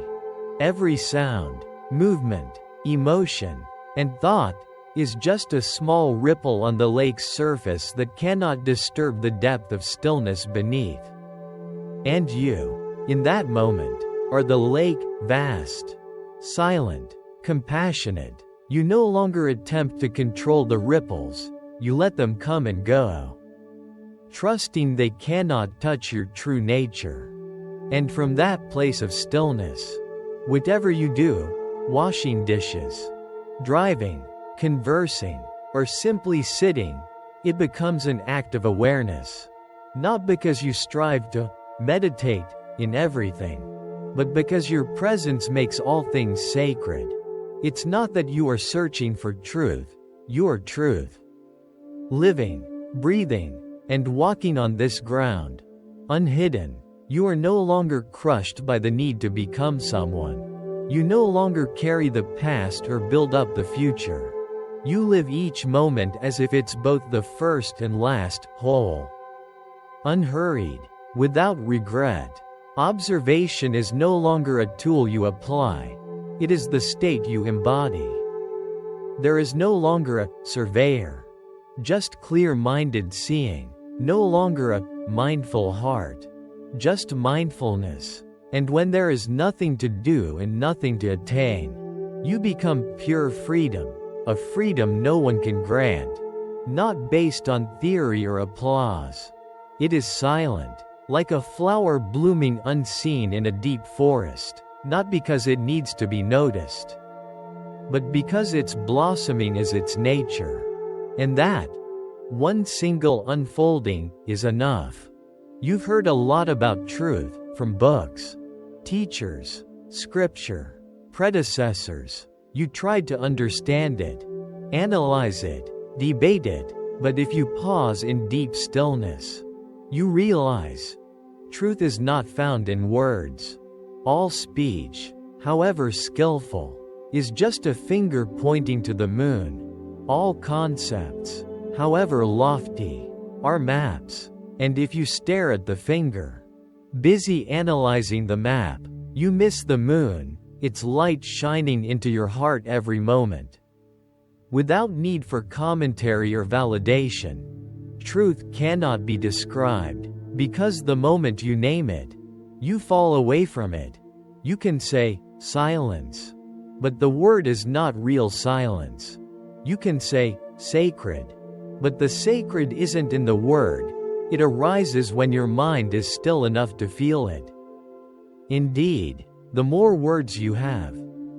Speaker 1: Every sound, movement, emotion, and thought is just a small ripple on the lake's surface that cannot disturb the depth of stillness beneath. And you, in that moment, are the lake, vast, silent, compassionate. You no longer attempt to control the ripples, you let them come and go, trusting they cannot touch your true nature. And from that place of stillness, whatever you do, washing dishes, driving, conversing, or simply sitting, it becomes an act of awareness. Not because you strive to meditate in everything, but because your presence makes all things sacred. It's not that you are searching for truth, you are truth. Living, breathing, and walking on this ground, unhidden, you are no longer crushed by the need to become someone. You no longer carry the past or build up the future. You live each moment as if it's both the first and last, whole. Unhurried, without regret. Observation is no longer a tool you apply. It is the state you embody. There is no longer a surveyor. Just clear-minded seeing. No longer a mindful heart. Just mindfulness. And when there is nothing to do and nothing to attain, you become pure freedom. A freedom no one can grant. Not based on theory or applause. It is silent, like a flower blooming unseen in a deep forest, not because it needs to be noticed, but because its blossoming is its nature. And that, one single unfolding, is enough. You've heard a lot about truth, from books, teachers, scripture, predecessors. You tried to understand it, analyze it, debate it, but if you pause in deep stillness, you realize, truth is not found in words. All speech, however skillful, is just a finger pointing to the moon. All concepts, however lofty, are maps, and if you stare at the finger, busy analyzing the map, you miss the moon, its light shining into your heart every moment. Without need for commentary or validation, truth cannot be described, because the moment you name it, you fall away from it. You can say, silence. But the word is not real silence. You can say, sacred. But the sacred isn't in the word, it arises when your mind is still enough to feel it. Indeed, the more words you have,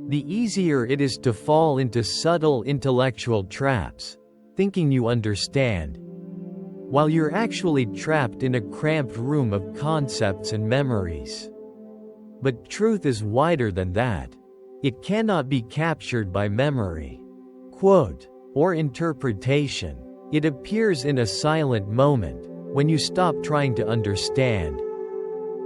Speaker 1: the easier it is to fall into subtle intellectual traps, thinking you understand, while you're actually trapped in a cramped room of concepts and memories. But truth is wider than that. It cannot be captured by memory, quote, or interpretation. It appears in a silent moment, when you stop trying to understand.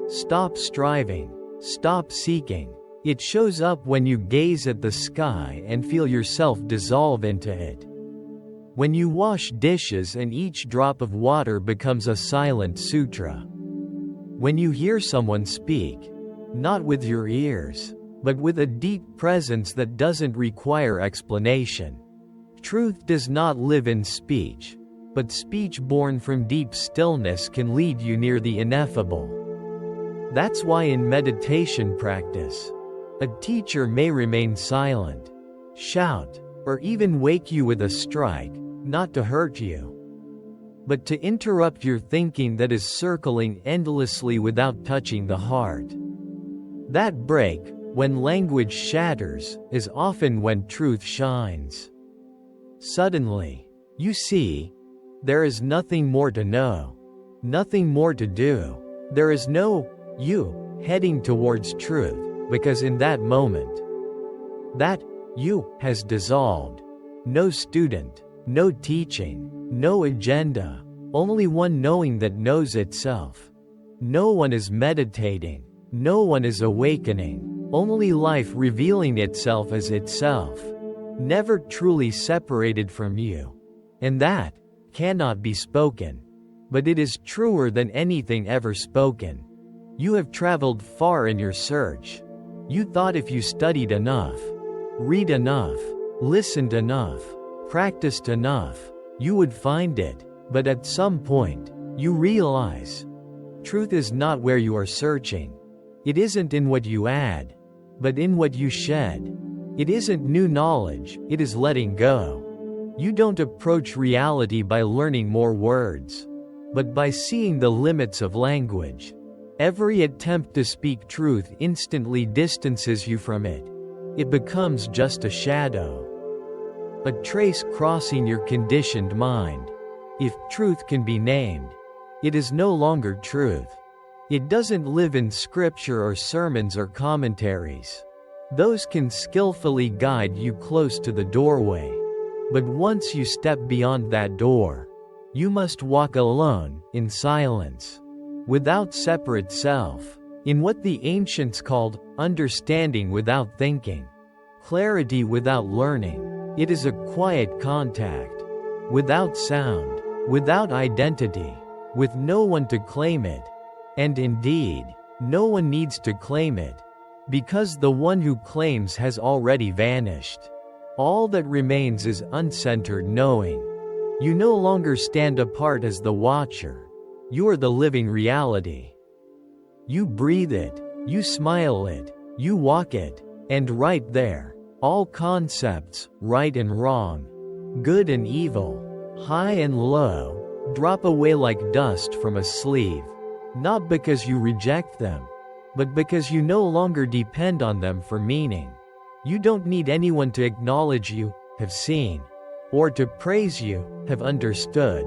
Speaker 1: Stop striving. Stop seeking. It shows up when you gaze at the sky and feel yourself dissolve into it. When you wash dishes and each drop of water becomes a silent sutra. When you hear someone speak, not with your ears, but with a deep presence that doesn't require explanation. Truth does not live in speech, but speech born from deep stillness can lead you near the ineffable. That's why in meditation practice, a teacher may remain silent, shout, or even wake you with a strike, not to hurt you, but to interrupt your thinking that is circling endlessly without touching the heart. That break, when language shatters, is often when truth shines. Suddenly, you see, there is nothing more to know, nothing more to do. There is no you heading towards truth, because in that moment, that you has dissolved. No student, no teaching, no agenda, only one knowing that knows itself. No one is meditating, no one is awakening, only life revealing itself as itself, never truly separated from you. And that cannot be spoken, but it is truer than anything ever spoken. You have traveled far in your search. You thought if you studied enough, read enough, listened enough, practiced enough, you would find it, but at some point, you realize truth is not where you are searching. It isn't in what you add, but in what you shed. It isn't new knowledge, it is letting go. You don't approach reality by learning more words, but by seeing the limits of language. Every attempt to speak truth instantly distances you from it. It becomes just a shadow, a trace crossing your conditioned mind. If truth can be named, it is no longer truth. It doesn't live in scripture or sermons or commentaries. Those can skillfully guide you close to the doorway. But once you step beyond that door, you must walk alone, in silence, without separate self, in what the ancients called understanding without thinking, clarity without learning. It is a quiet contact, without sound, without identity, with no one to claim it. And indeed, no one needs to claim it, because the one who claims has already vanished. All that remains is uncentered knowing. You no longer stand apart as the watcher. You are the living reality. You breathe it, you smile it, you walk it, and right there, all concepts, right and wrong, good and evil, high and low, drop away like dust from a sleeve, not because you reject them, but because you no longer depend on them for meaning. You don't need anyone to acknowledge you have seen, or to praise you have understood.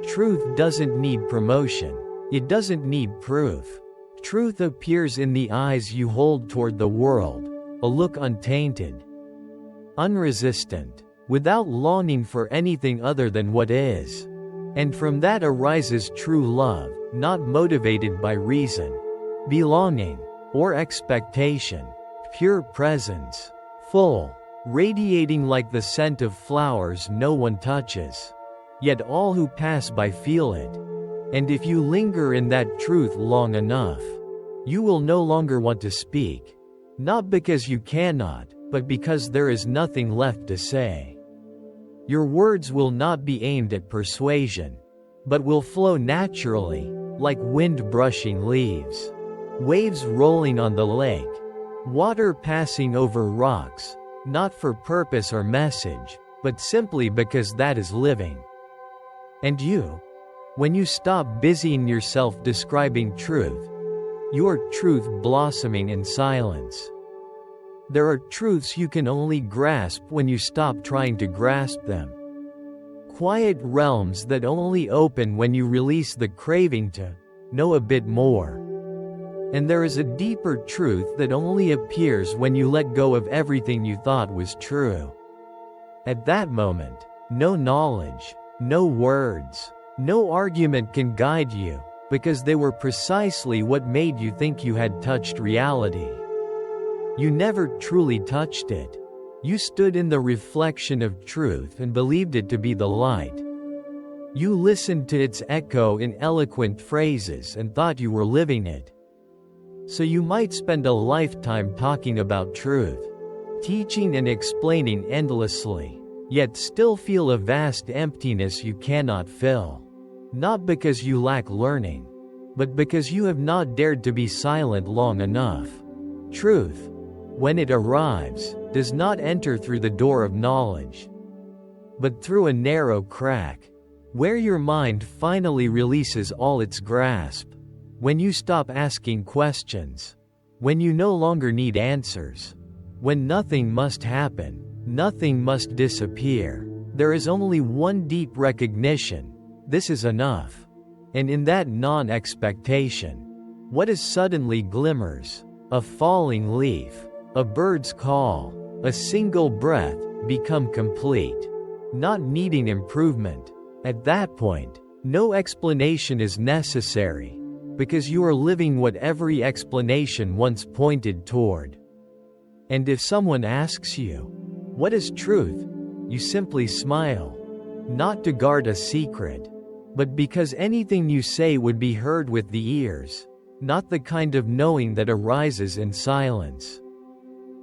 Speaker 1: Truth doesn't need promotion. It doesn't need proof. Truth appears in the eyes you hold toward the world, a look untainted, unresistant, without longing for anything other than what is. And from that arises true love, not motivated by reason, belonging, or expectation. Pure presence, full, radiating like the scent of flowers no one touches. Yet all who pass by feel it. And if you linger in that truth long enough, you will no longer want to speak. Not because you cannot, but because there is nothing left to say. Your words will not be aimed at persuasion, but will flow naturally, like wind brushing leaves, waves rolling on the lake, water passing over rocks, not for purpose or message, but simply because that is living. And you, when you stop busying yourself describing truth, your truth blossoming in silence. There are truths you can only grasp when you stop trying to grasp them. Quiet realms that only open when you release the craving to know a bit more. And there is a deeper truth that only appears when you let go of everything you thought was true. At that moment, no knowledge, no words, no argument can guide you, because they were precisely what made you think you had touched reality. You never truly touched it. You stood in the reflection of truth and believed it to be the light. You listened to its echo in eloquent phrases and thought you were living it. So you might spend a lifetime talking about truth, teaching and explaining endlessly, yet still feel a vast emptiness you cannot fill. Not because you lack learning, but because you have not dared to be silent long enough. Truth, when it arrives, does not enter through the door of knowledge, but through a narrow crack, where your mind finally releases all its grasp. When you stop asking questions, when you no longer need answers, when nothing must happen, nothing must disappear, there is only one deep recognition: this is enough. And in that non-expectation, what is suddenly glimmers, a falling leaf, a bird's call, a single breath, become complete, not needing improvement. At that point, no explanation is necessary, because you are living what every explanation once pointed toward. And if someone asks you, "What is truth?" you simply smile, not to guard a secret, but because anything you say would be heard with the ears, not the kind of knowing that arises in silence.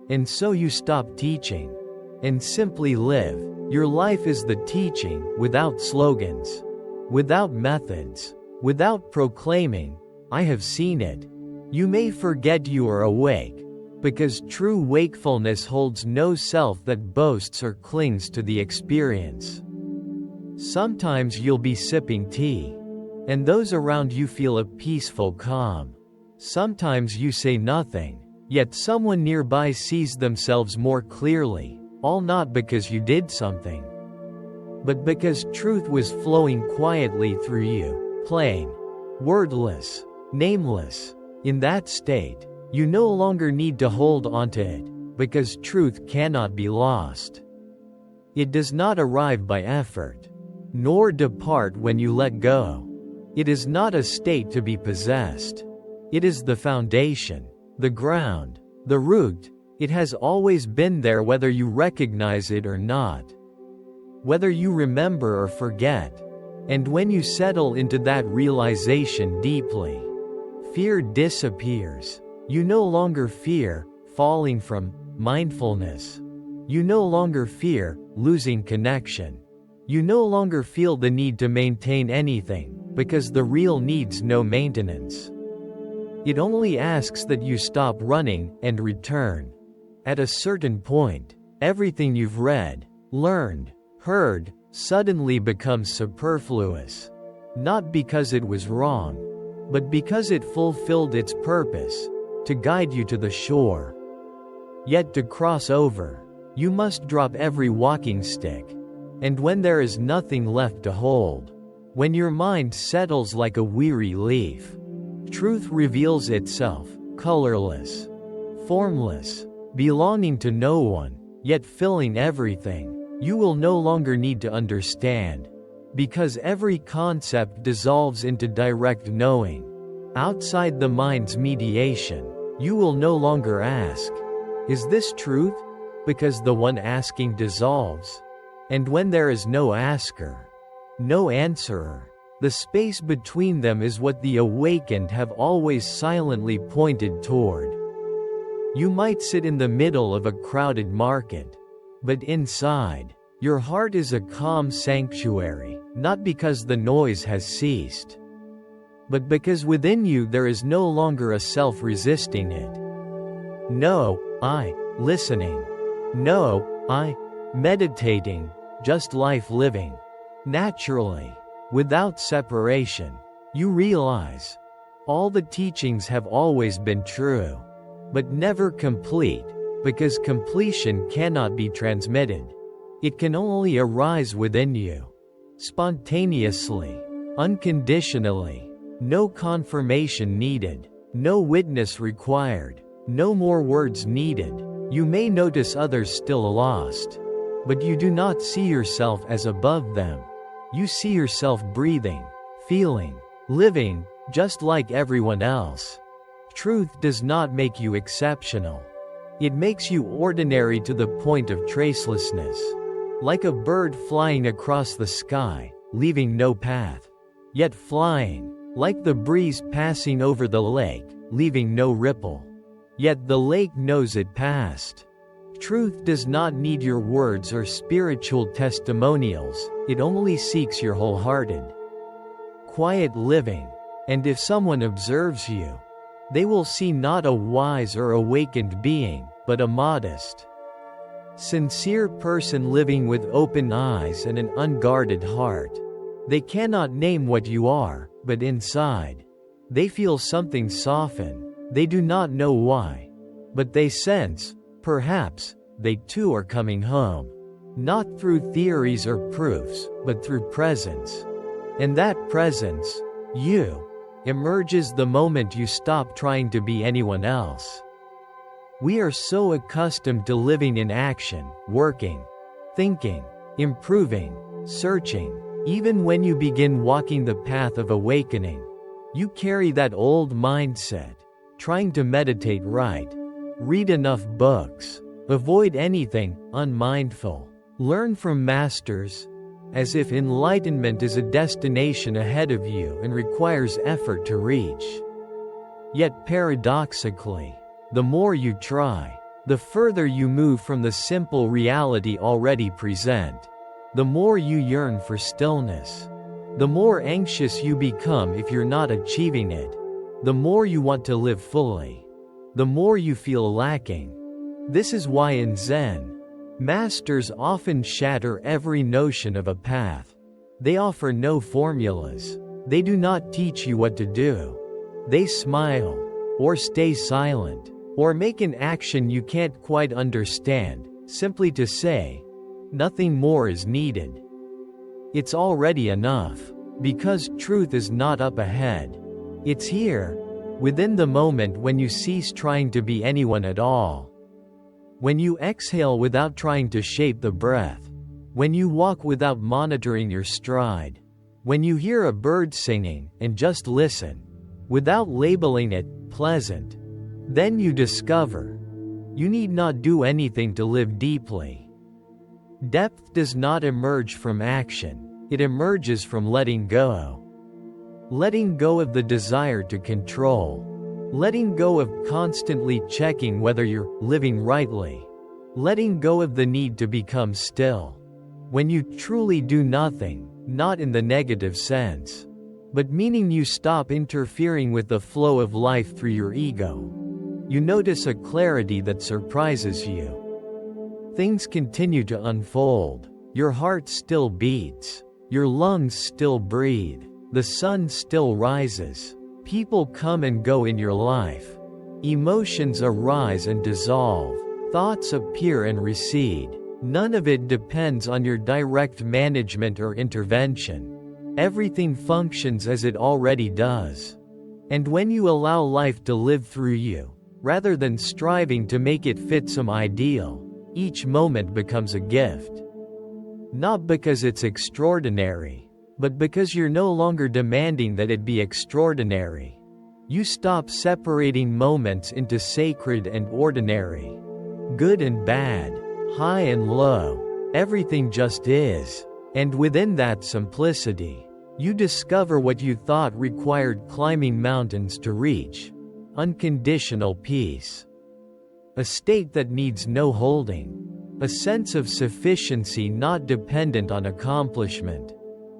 Speaker 1: And so you stop teaching, and simply live. Your life is the teaching, without slogans, without methods, without proclaiming, "I have seen it." You may forget you are awake, because true wakefulness holds no self that boasts or clings to the experience. Sometimes you'll be sipping tea, and those around you feel a peaceful calm. Sometimes you say nothing, yet someone nearby sees themselves more clearly, all not because you did something, but because truth was flowing quietly through you, plain, wordless, nameless. In that state, you no longer need to hold onto it, because truth cannot be lost. It does not arrive by effort, nor depart when you let go. It is not a state to be possessed. It is the foundation, the ground, the root. It has always been there, whether you recognize it or not, whether you remember or forget. And when you settle into that realization deeply, fear disappears. You no longer fear falling from mindfulness. You no longer fear losing connection. You no longer feel the need to maintain anything, because the real needs no maintenance. It only asks that you stop running and return. At a certain point, everything you've read, learned, heard, suddenly becomes superfluous. Not because it was wrong, but because it fulfilled its purpose, to guide you to the shore. Yet to cross over, you must drop every walking stick. And when there is nothing left to hold, when your mind settles like a weary leaf, truth reveals itself, colorless, formless, belonging to no one, yet filling everything. You will no longer need to understand, because every concept dissolves into direct knowing. Outside the mind's mediation, you will no longer ask, "Is this truth?" because the one asking dissolves. And when there is no asker, no answerer, the space between them is what the awakened have always silently pointed toward. You might sit in the middle of a crowded market, but inside, your heart is a calm sanctuary, not because the noise has ceased, but because within you there is no longer a self resisting it. No, I, listening. No, I, meditating. Just life living. Naturally. Without separation. You realize, all the teachings have always been true, but never complete, because completion cannot be transmitted. It can only arise within you. Spontaneously. Unconditionally. No confirmation needed. No witness required. No more words needed. You may notice others still lost, but you do not see yourself as above them. You see yourself breathing, feeling, living, just like everyone else. Truth does not make you exceptional. It makes you ordinary to the point of tracelessness. Like a bird flying across the sky, leaving no path. Yet flying, like the breeze passing over the lake, leaving no ripple. Yet the lake knows it passed. Truth does not need your words or spiritual testimonials, it only seeks your wholehearted, quiet living. And if someone observes you, they will see not a wise or awakened being, but a modest, sincere person living with open eyes and an unguarded heart. They cannot name what you are, but inside, they feel something soften. They do not know why, but they sense, perhaps, they too are coming home. Not through theories or proofs, but through presence. And that presence, you, emerges the moment you stop trying to be anyone else. We are so accustomed to living in action, working, thinking, improving, searching. Even when you begin walking the path of awakening, you carry that old mindset, trying to meditate right, read enough books, avoid anything unmindful, learn from masters, as if enlightenment is a destination ahead of you and requires effort to reach. Yet paradoxically, the more you try, the further you move from the simple reality already present. The more you yearn for stillness. The more anxious you become if you're not achieving it. The more you want to live fully. The more you feel lacking. This is why in Zen, masters often shatter every notion of a path. They offer no formulas. They do not teach you what to do. They smile, or stay silent, or make an action you can't quite understand, simply to say, nothing more is needed. It's already enough, because truth is not up ahead. It's here, within the moment when you cease trying to be anyone at all. When you exhale without trying to shape the breath. When you walk without monitoring your stride. When you hear a bird singing and just listen, without labeling it pleasant. Then you discover, you need not do anything to live deeply. Depth does not emerge from action, it emerges from letting go. Letting go of the desire to control. Letting go of constantly checking whether you're living rightly. Letting go of the need to become still. When you truly do nothing, not in the negative sense, but meaning you stop interfering with the flow of life through your ego, you notice a clarity that surprises you. Things continue to unfold. Your heart still beats. Your lungs still breathe. The sun still rises. People come and go in your life. Emotions arise and dissolve. Thoughts appear and recede. None of it depends on your direct management or intervention. Everything functions as it already does. And when you allow life to live through you, rather than striving to make it fit some ideal, each moment becomes a gift. Not because it's extraordinary, but because you're no longer demanding that it be extraordinary. You stop separating moments into sacred and ordinary, good and bad, high and low. Everything just is. And within that simplicity, you discover what you thought required climbing mountains to reach: unconditional peace. A state that needs no holding. A sense of sufficiency not dependent on accomplishment.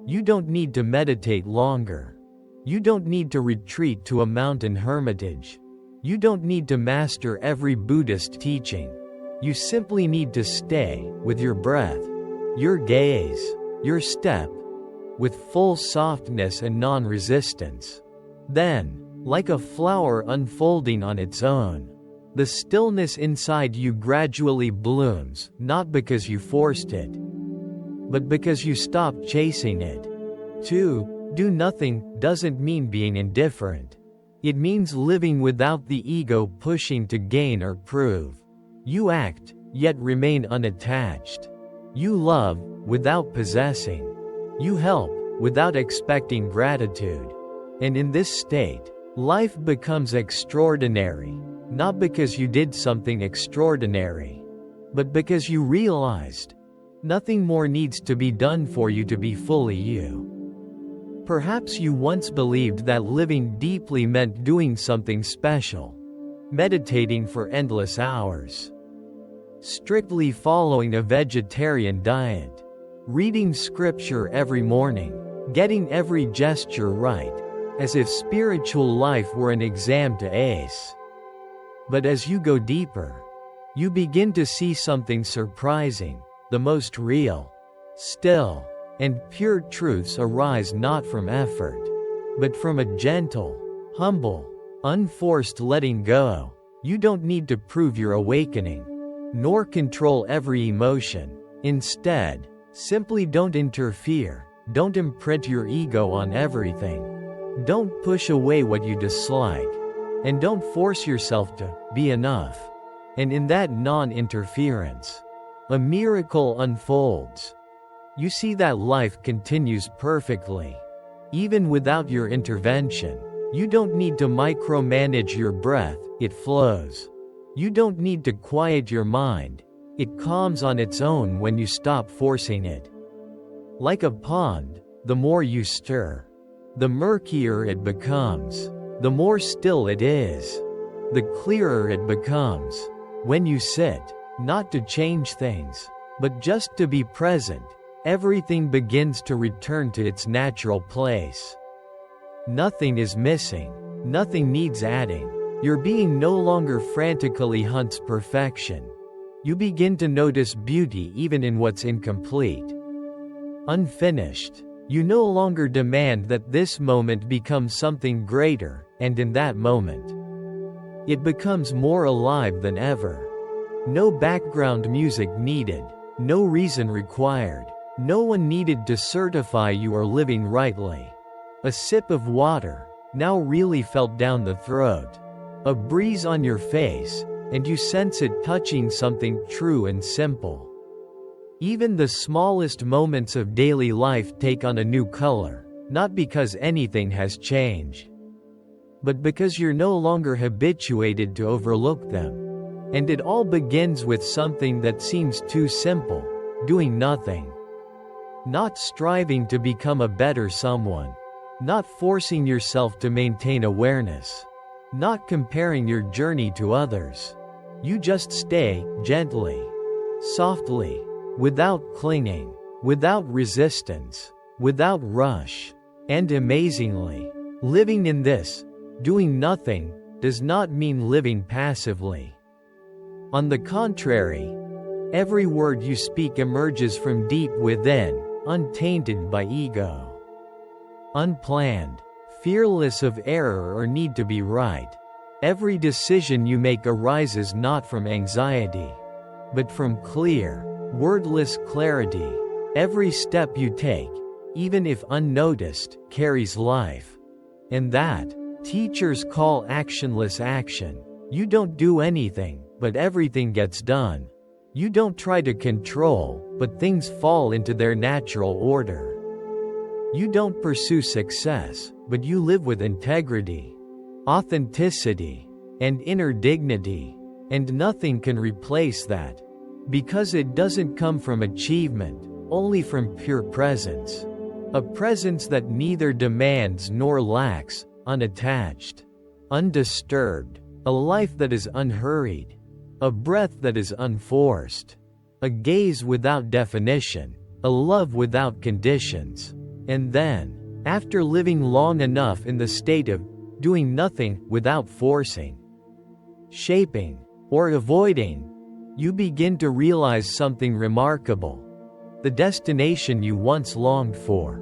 Speaker 1: You don't need to meditate longer. You don't need to retreat to a mountain hermitage. You don't need to master every Buddhist teaching. You simply need to stay with your breath, your gaze, your step, with full softness and non-resistance. Then, like a flower unfolding on its own, the stillness inside you gradually blooms, not because you forced it, but because you stopped chasing it. To do nothing doesn't mean being indifferent. It means living without the ego pushing to gain or prove. You act, yet remain unattached. You love, without possessing. You help, without expecting gratitude. And in this state, life becomes extraordinary. Not because you did something extraordinary, but because you realized, Nothing more needs to be done for you to be fully you. Perhaps you once believed that living deeply meant doing something special, meditating for endless hours, strictly following a vegetarian diet, reading scripture every morning, getting every gesture right, as if spiritual life were an exam to ace. But as you go deeper, you begin to see something surprising. The most real, still, and pure truths arise not from effort, but from a gentle, humble, unforced letting go. You don't need to prove your awakening, nor control every emotion. Instead, simply don't interfere, don't imprint your ego on everything. Don't push away what you dislike, and don't force yourself to be enough. And in that non-interference, a miracle unfolds. You see that life continues perfectly, even without your intervention. You don't need to micromanage your breath, it flows. You don't need to quiet your mind, it calms on its own when you stop forcing it. Like a pond, the more you stir, the murkier it becomes. The more still it is, the clearer it becomes. When you sit, not to change things, but just to be present, everything begins to return to its natural place. Nothing is missing, nothing needs adding. Your being no longer frantically hunts perfection. You begin to notice beauty even in what's incomplete, unfinished. You no longer demand that this moment become something greater, and in that moment, it becomes more alive than ever. No background music needed, no reason required, no one needed to certify you are living rightly. A sip of water, now really felt down the throat. A breeze on your face, and you sense it touching something true and simple. Even the smallest moments of daily life take on a new color, not because anything has changed, but because you're no longer habituated to overlook them. And it all begins with something that seems too simple: doing nothing. Not striving to become a better someone. Not forcing yourself to maintain awareness. Not comparing your journey to others. You just stay, gently, softly, without clinging, without resistance, without rush. And amazingly, living in this, doing nothing, does not mean living passively. On the contrary, every word you speak emerges from deep within, untainted by ego. Unplanned, fearless of error or need to be right. Every decision you make arises not from anxiety, but from clear, wordless clarity. Every step you take, even if unnoticed, carries life. And that, teachers call actionless action. You don't do anything, but everything gets done. You don't try to control, but things fall into their natural order. You don't pursue success, but you live with integrity, authenticity, and inner dignity. And nothing can replace that, because it doesn't come from achievement, only from pure presence. A presence that neither demands nor lacks, unattached, undisturbed. A life that is unhurried. A breath that is unforced. A gaze without definition. A love without conditions. And then, after living long enough in the state of doing nothing without forcing, shaping, or avoiding, you begin to realize something remarkable. The destination you once longed for.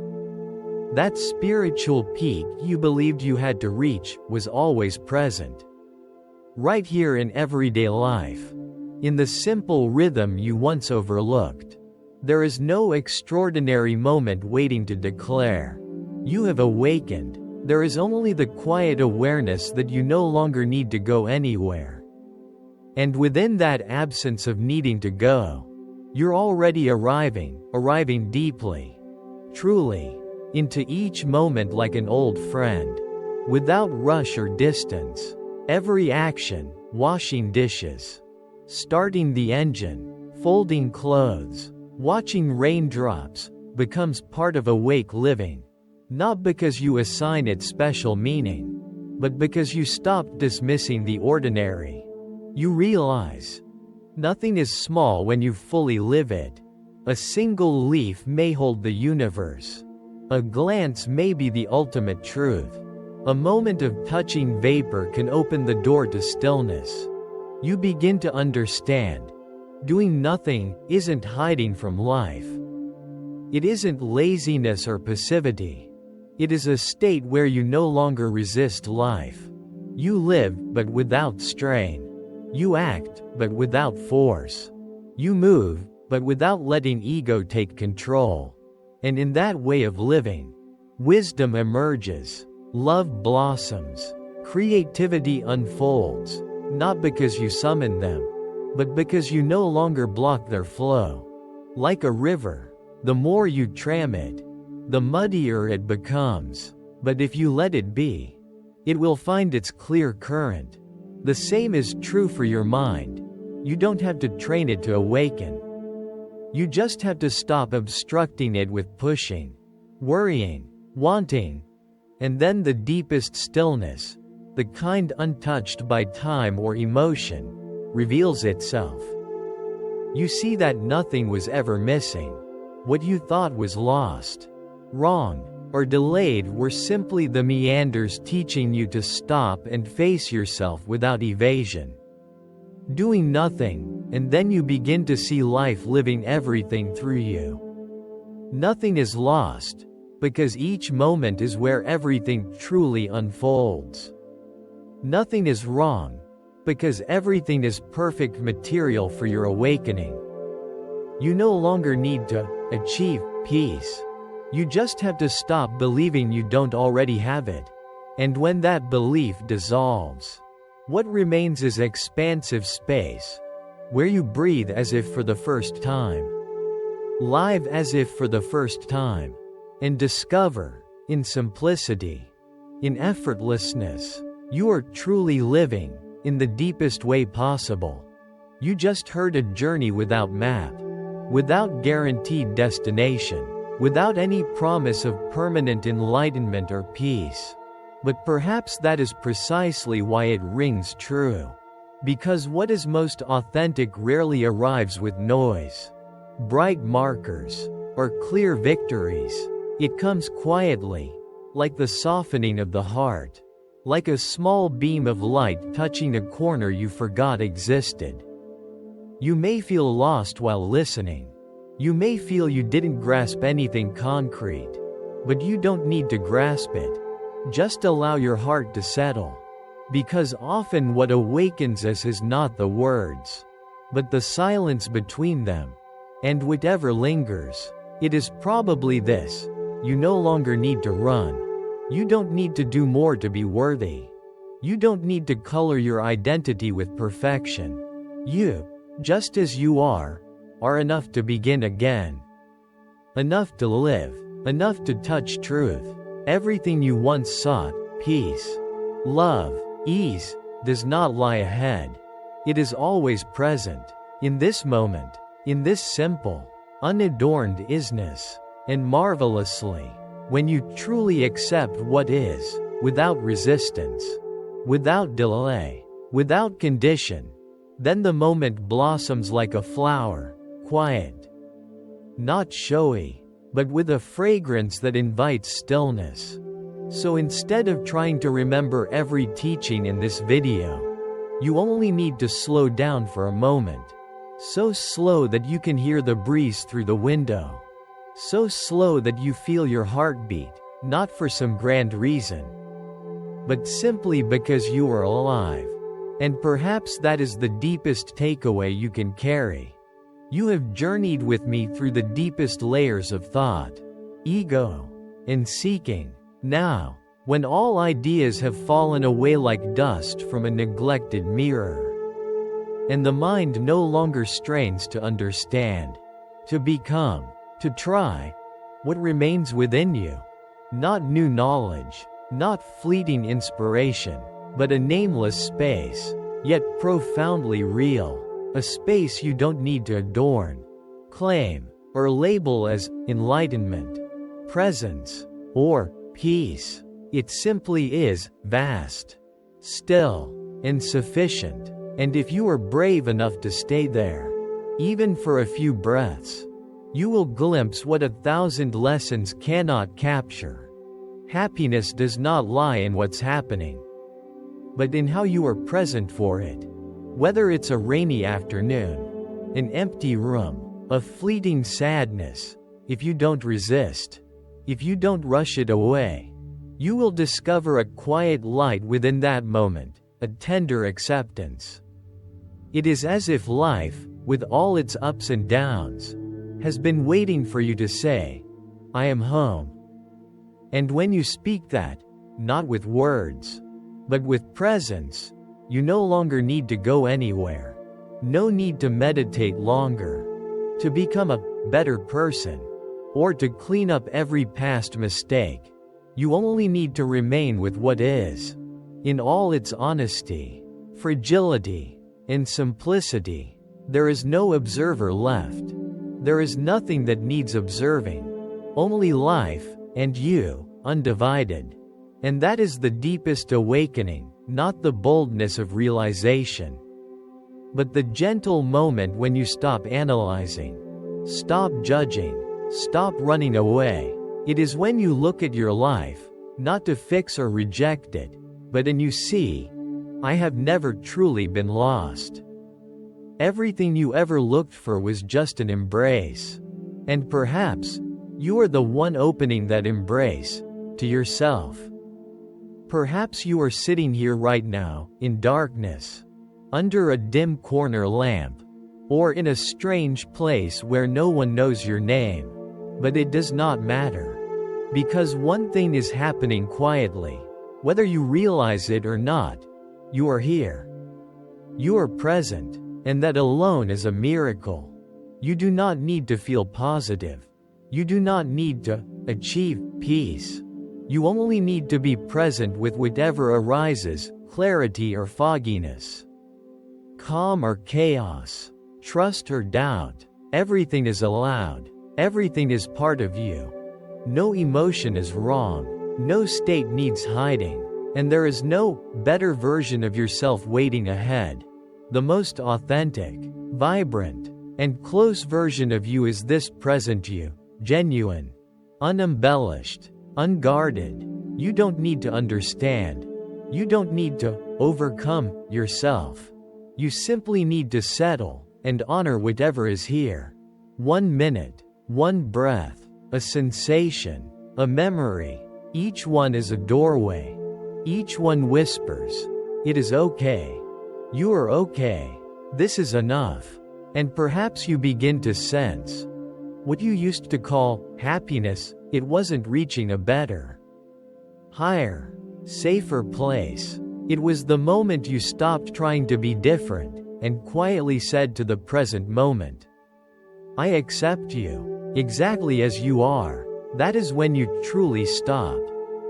Speaker 1: That spiritual peak you believed you had to reach was always present. Right here in everyday life. In the simple rhythm you once overlooked. There is no extraordinary moment waiting to declare you have awakened. There is only the quiet awareness that you no longer need to go anywhere. And within that absence of needing to go, you're already arriving deeply, truly, into each moment like an old friend, without rush or distance. Every action, washing dishes, starting the engine, folding clothes, Watching raindrops becomes part of awake living, not because you assign it special meaning, but because you stop dismissing the ordinary. You realize nothing is small when you fully live it. A single leaf may hold the universe. A glance may be the ultimate truth. A moment of touching vapor can open the door to stillness. You begin to understand. Doing nothing isn't hiding from life. It isn't laziness or passivity. It is a state where you no longer resist life. You live, but without strain. You act, but without force. You move, but without letting ego take control. And in that way of living, wisdom emerges, love blossoms, creativity unfolds, not because you summon them, but because you no longer block their flow. Like a river, the more you tram it, the muddier it becomes. But if you let it be, it will find its clear current. The same is true for your mind. You don't have to train it to awaken. You just have to stop obstructing it with pushing, worrying, wanting. And then the deepest stillness, the kind untouched by time or emotion, reveals itself. You see that nothing was ever missing. What you thought was lost, wrong, or delayed were simply the meanders teaching you to stop and face yourself without evasion. Doing nothing, and then you begin to see life living everything through you. Nothing is lost, because each moment is where everything truly unfolds. Nothing is wrong, because everything is perfect material for your awakening. You no longer need to achieve peace. You just have to stop believing you don't already have it. And when that belief dissolves, what remains is expansive space, where you breathe as if for the first time, live as if for the first time, and discover, in simplicity, in effortlessness, you are truly living, in the deepest way possible. You just heard a journey without map, without guaranteed destination, without any promise of permanent enlightenment or peace. But perhaps that is precisely why it rings true. Because what is most authentic rarely arrives with noise, bright markers, or clear victories. It comes quietly, like the softening of the heart, like a small beam of light touching a corner you forgot existed. You may feel lost while listening. You may feel you didn't grasp anything concrete. But you don't need to grasp it. Just allow your heart to settle. Because often what awakens us is not the words, but the silence between them. And whatever lingers, it is probably this: you no longer need to run. You don't need to do more to be worthy. You don't need to color your identity with perfection. You, just as you are enough to begin again. Enough to live, enough to touch truth. Everything you once sought, peace, love, ease, does not lie ahead. It is always present, in this moment, in this simple, unadorned isness. And marvelously, when you truly accept what is, without resistance, without delay, without condition, then the moment blossoms like a flower, quiet, not showy, but with a fragrance that invites stillness. So instead of trying to remember every teaching in this video, you only need to slow down for a moment. So slow that you can hear the breeze through the window. So slow that you feel your heartbeat, not for some grand reason, but simply because you are alive. And perhaps that is the deepest takeaway you can carry. You have journeyed with me through the deepest layers of thought, ego, and seeking. Now, when all ideas have fallen away like dust from a neglected mirror, and the mind no longer strains to understand, to become, to try, what remains within you? Not new knowledge, not fleeting inspiration, but a nameless space, yet profoundly real. A space you don't need to adorn, claim, or label as enlightenment, presence, or peace. It simply is vast, still, and sufficient. And if you are brave enough to stay there, even for a few breaths, you will glimpse what 1,000 lessons cannot capture. Happiness does not lie in what's happening, but in how you are present for it. Whether it's a rainy afternoon, an empty room, a fleeting sadness, if you don't resist, if you don't rush it away, you will discover a quiet light within that moment, a tender acceptance. It is as if life, with all its ups and downs, has been waiting for you to say, "I am home." And when you speak that, not with words, but with presence, you no longer need to go anywhere. No need to meditate longer, to become a better person, or to clean up every past mistake. You only need to remain with what is, in all its honesty, fragility, and simplicity. There is no observer left. There is nothing that needs observing. Only life, and you, undivided. And that is the deepest awakening, not the boldness of realization, but the gentle moment when you stop analyzing, stop judging, stop running away. It is when you look at your life, not to fix or reject it, but and you see, I have never truly been lost. Everything you ever looked for was just an embrace. And perhaps, you are the one opening that embrace, to yourself. Perhaps you are sitting here right now, in darkness, under a dim corner lamp, or in a strange place where no one knows your name. But it does not matter. Because one thing is happening quietly, whether you realize it or not. You are here. You are present, and that alone is a miracle. You do not need to feel positive. You do not need to achieve peace. You only need to be present with whatever arises, clarity or fogginess, calm or chaos, trust or doubt. Everything is allowed. Everything is part of you. No emotion is wrong. No state needs hiding. And there is no better version of yourself waiting ahead. The most authentic, vibrant, and close version of you is this present you, genuine, unembellished, unguarded. You don't need to understand. You don't need to overcome yourself. You simply need to settle and honor whatever is here. 1 minute, 1 breath, a sensation, a memory. Each one is a doorway. Each one whispers, "It is okay. You are okay. This is enough." And perhaps you begin to sense what you used to call happiness. It wasn't reaching a better, higher, safer place. It was the moment you stopped trying to be different and quietly said to the present moment, "I accept you, exactly as you are." That is when you truly stop.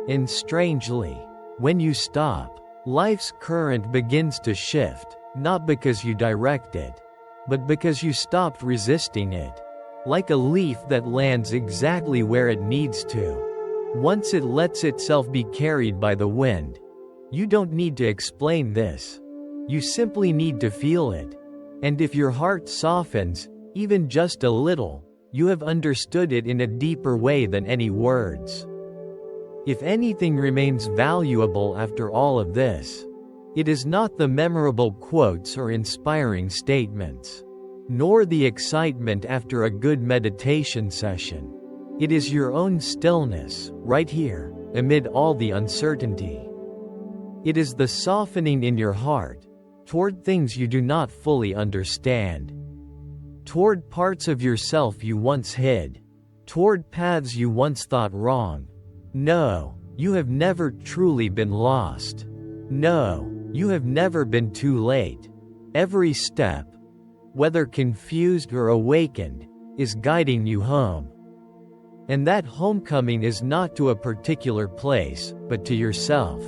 Speaker 1: And strangely, when you stop, life's current begins to shift, not because you direct it, but because you stopped resisting it. Like a leaf that lands exactly where it needs to. Once it lets itself be carried by the wind. You don't need to explain this. You simply need to feel it. And if your heart softens, even just a little, you have understood it in a deeper way than any words. If anything remains valuable after all of this, it is not the memorable quotes or inspiring statements, nor the excitement after a good meditation session. It is your own stillness, right here, amid all the uncertainty. It is the softening in your heart, toward things you do not fully understand, toward parts of yourself you once hid, toward paths you once thought wrong. No, you have never truly been lost. No, you have never been too late. Every step, whether confused or awakened, is guiding you home. And that homecoming is not to a particular place, but to yourself.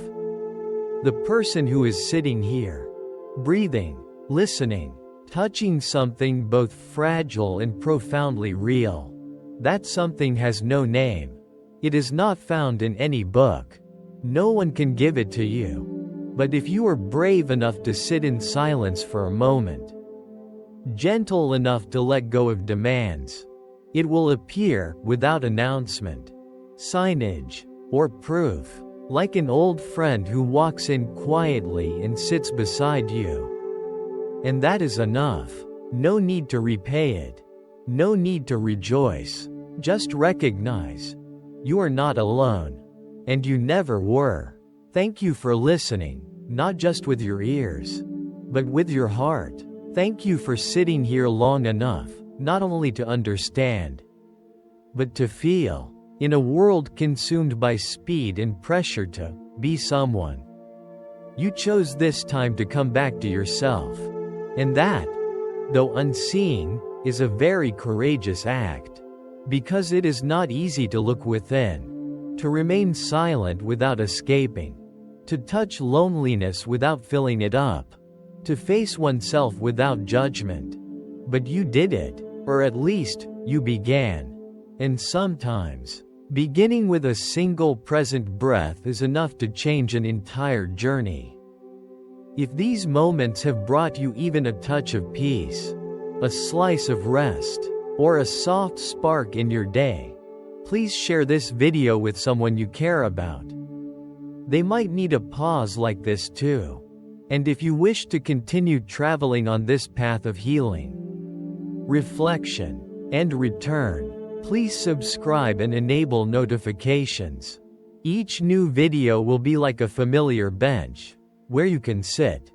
Speaker 1: The person who is sitting here, breathing, listening, touching something both fragile and profoundly real. That something has no name. It is not found in any book. No one can give it to you. But if you are brave enough to sit in silence for a moment, gentle enough to let go of demands, it will appear without announcement, signage, or proof, like an old friend who walks in quietly and sits beside you. And that is enough. No need to repay it. No need to rejoice. Just recognize you are not alone. And you never were. Thank you for listening, not just with your ears, but with your heart. Thank you for sitting here long enough, not only to understand, but to feel. In a world consumed by speed and pressure to be someone, you chose this time to come back to yourself. And that, though unseen, is a very courageous act. Because it is not easy to look within, to remain silent without escaping, to touch loneliness without filling it up, to face oneself without judgment. But you did it, or at least, you began. And sometimes, beginning with a single present breath is enough to change an entire journey. If these moments have brought you even a touch of peace, a slice of rest, or a soft spark in your day, please share this video with someone you care about. They might need a pause like this too. And if you wish to continue traveling on this path of healing, reflection, and return, please subscribe and enable notifications. Each new video will be like a familiar bench, where you can sit,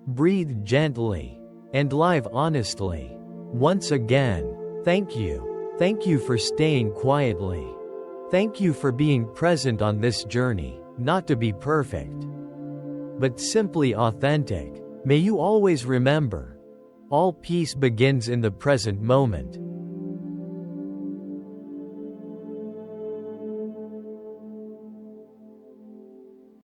Speaker 1: breathe gently, and live honestly. Once again, thank you. Thank you for staying quietly. Thank you for being present on this journey, not to be perfect, but simply authentic. May you always remember, all peace begins in the present moment.